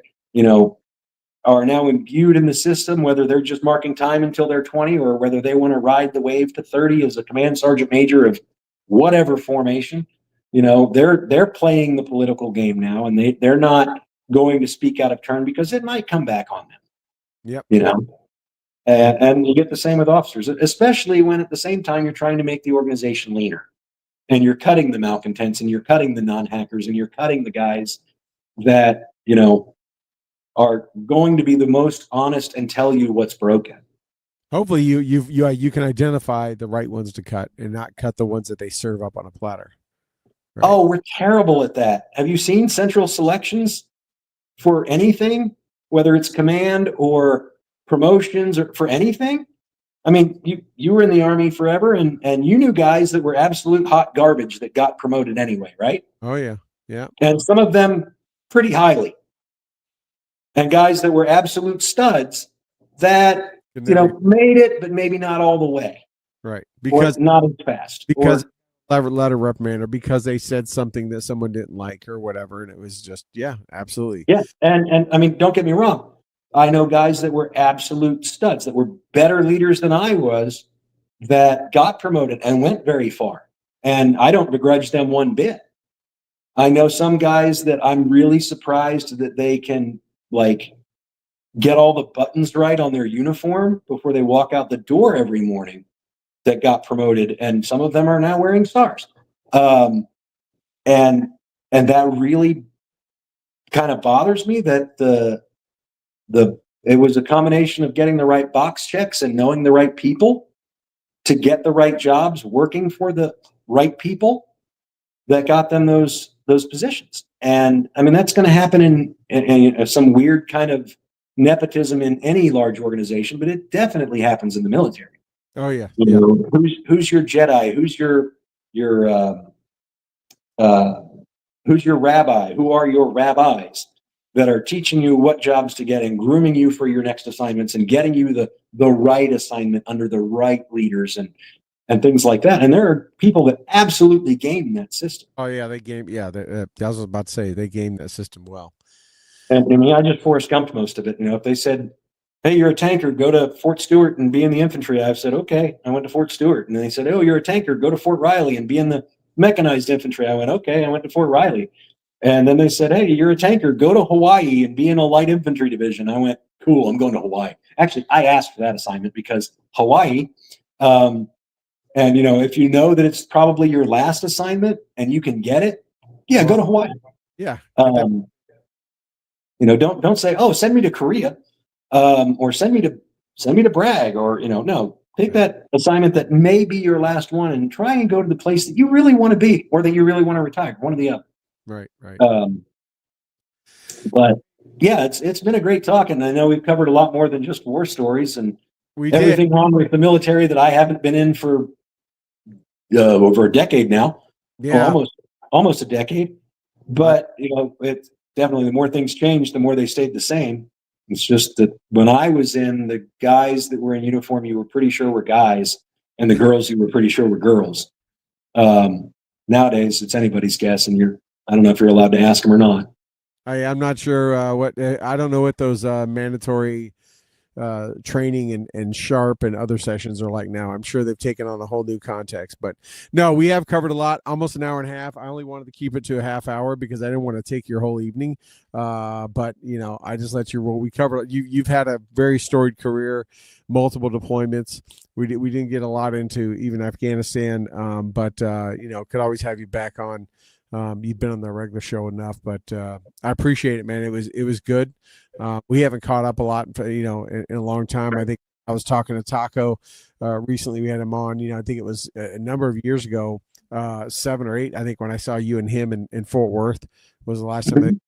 are now imbued in the system, whether they're just marking time until they're 20 or whether they want to ride the wave to 30 as a command sergeant major of whatever formation. They're playing the political game now, and they're not going to speak out of turn because it might come back on them. Yep. And you get the same with officers, especially when at the same time you're trying to make the organization leaner, and you're cutting the malcontents, and you're cutting the non-hackers, and you're cutting the guys that are going to be the most honest and tell you what's broken. Hopefully you can identify the right ones to cut and not cut the ones that they serve up on a platter. Right? Oh, we're terrible at that. Have you seen central selections for anything, whether it's command or promotions or for anything? I mean, you were in the Army forever, and you knew guys that were absolute hot garbage that got promoted anyway, right? Oh yeah. Yeah. And some of them pretty highly. And guys that were absolute studs that made it, but maybe not all the way. Right. Because not as fast. Because letter reprimand, or because they said something that someone didn't like or whatever, and it was just absolutely. Yeah. And I mean, don't get me wrong. I know guys that were absolute studs, that were better leaders than I was, that got promoted and went very far. And I don't begrudge them one bit. I know some guys that I'm really surprised that they can get all the buttons right on their uniform before they walk out the door every morning, that got promoted. And some of them are now wearing stars. And that really kind of bothers me, that it was a combination of getting the right box checks and knowing the right people to get the right jobs, working for the right people, that got them those positions. And I mean, that's going to happen in some weird kind of nepotism in any large organization, but it definitely happens in the military. Oh yeah. Who's your Jedi? Who's your rabbi? Who are your rabbis that are teaching you what jobs to get and grooming you for your next assignments and getting you the right assignment under the right leaders and things like that? And there are people that absolutely game that system. Oh yeah, they game. Yeah, I was about to say they game that system well. And I mean, I just Forrest Gumped most of it. If they said, "Hey, you're a tanker, go to Fort Stewart and be in the infantry," I've said, "Okay." I went to Fort Stewart. And then they said, "Oh, you're a tanker, go to Fort Riley and be in the mechanized infantry." I went, "Okay." I went to Fort Riley. And then they said, "Hey, you're a tanker, go to Hawaii and be in a light infantry division." I went, "Cool, I'm going to Hawaii." Actually, I asked for that assignment because Hawaii, and if you know that it's probably your last assignment and you can get it, go to Hawaii. Yeah. Don't say, "Oh, send me to Korea," or send me to Bragg, or no. Pick that assignment that may be your last one and try and go to the place that you really want to be, or that you really want to retire. One or the other. Right. But yeah, it's been a great talk, and I know we've covered a lot more than just war stories and We everything wrong with the military that I haven't been in for over a decade now. Yeah. Or almost a decade. But it's definitely, the more things change, the more they stayed the same. It's just that when I was in, the guys that were in uniform, you were pretty sure were guys, and the girls you were pretty sure were girls. Nowadays, it's anybody's guess, and I don't know if you're allowed to ask them or not. I'm not sure I don't know what those mandatory training and sharp and other sessions are like now. I'm sure they've taken on a whole new context, but no, we have covered a lot, almost an hour and a half. I only wanted to keep it to a half hour because I didn't want to take your whole evening. But I just let you roll. We covered, you've had a very storied career, multiple deployments. We didn't get a lot into even Afghanistan, but could always have you back on You've been on the regular show enough, but I appreciate it, man. It was good. We haven't caught up a lot, in a long time. I think I was talking to Taco recently. We had him on. I think it was a number of years ago, 7 or 8. I think when I saw you and him in Fort Worth was the last time.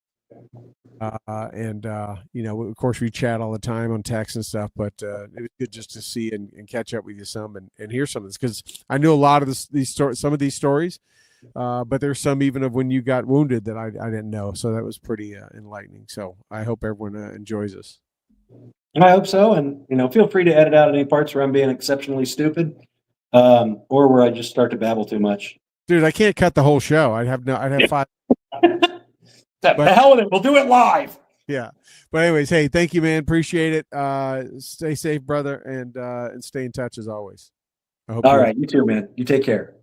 Of course, we chat all the time on text and stuff, but it was good just to see and catch up with you some and hear some of this, because I knew a lot of some of these stories, but there's some even of when you got wounded that I didn't know. So that was pretty enlightening. So I hope everyone enjoys this. And I hope so. And, feel free to edit out any parts where I'm being exceptionally stupid, or where I just start to babble too much. Dude, I can't cut the whole show. I'd have 5. The hell with it. We'll do it live. Yeah. But anyways, hey, thank you, man. Appreciate it. Stay safe, brother, and stay in touch as always. All right. You too, man. You take care.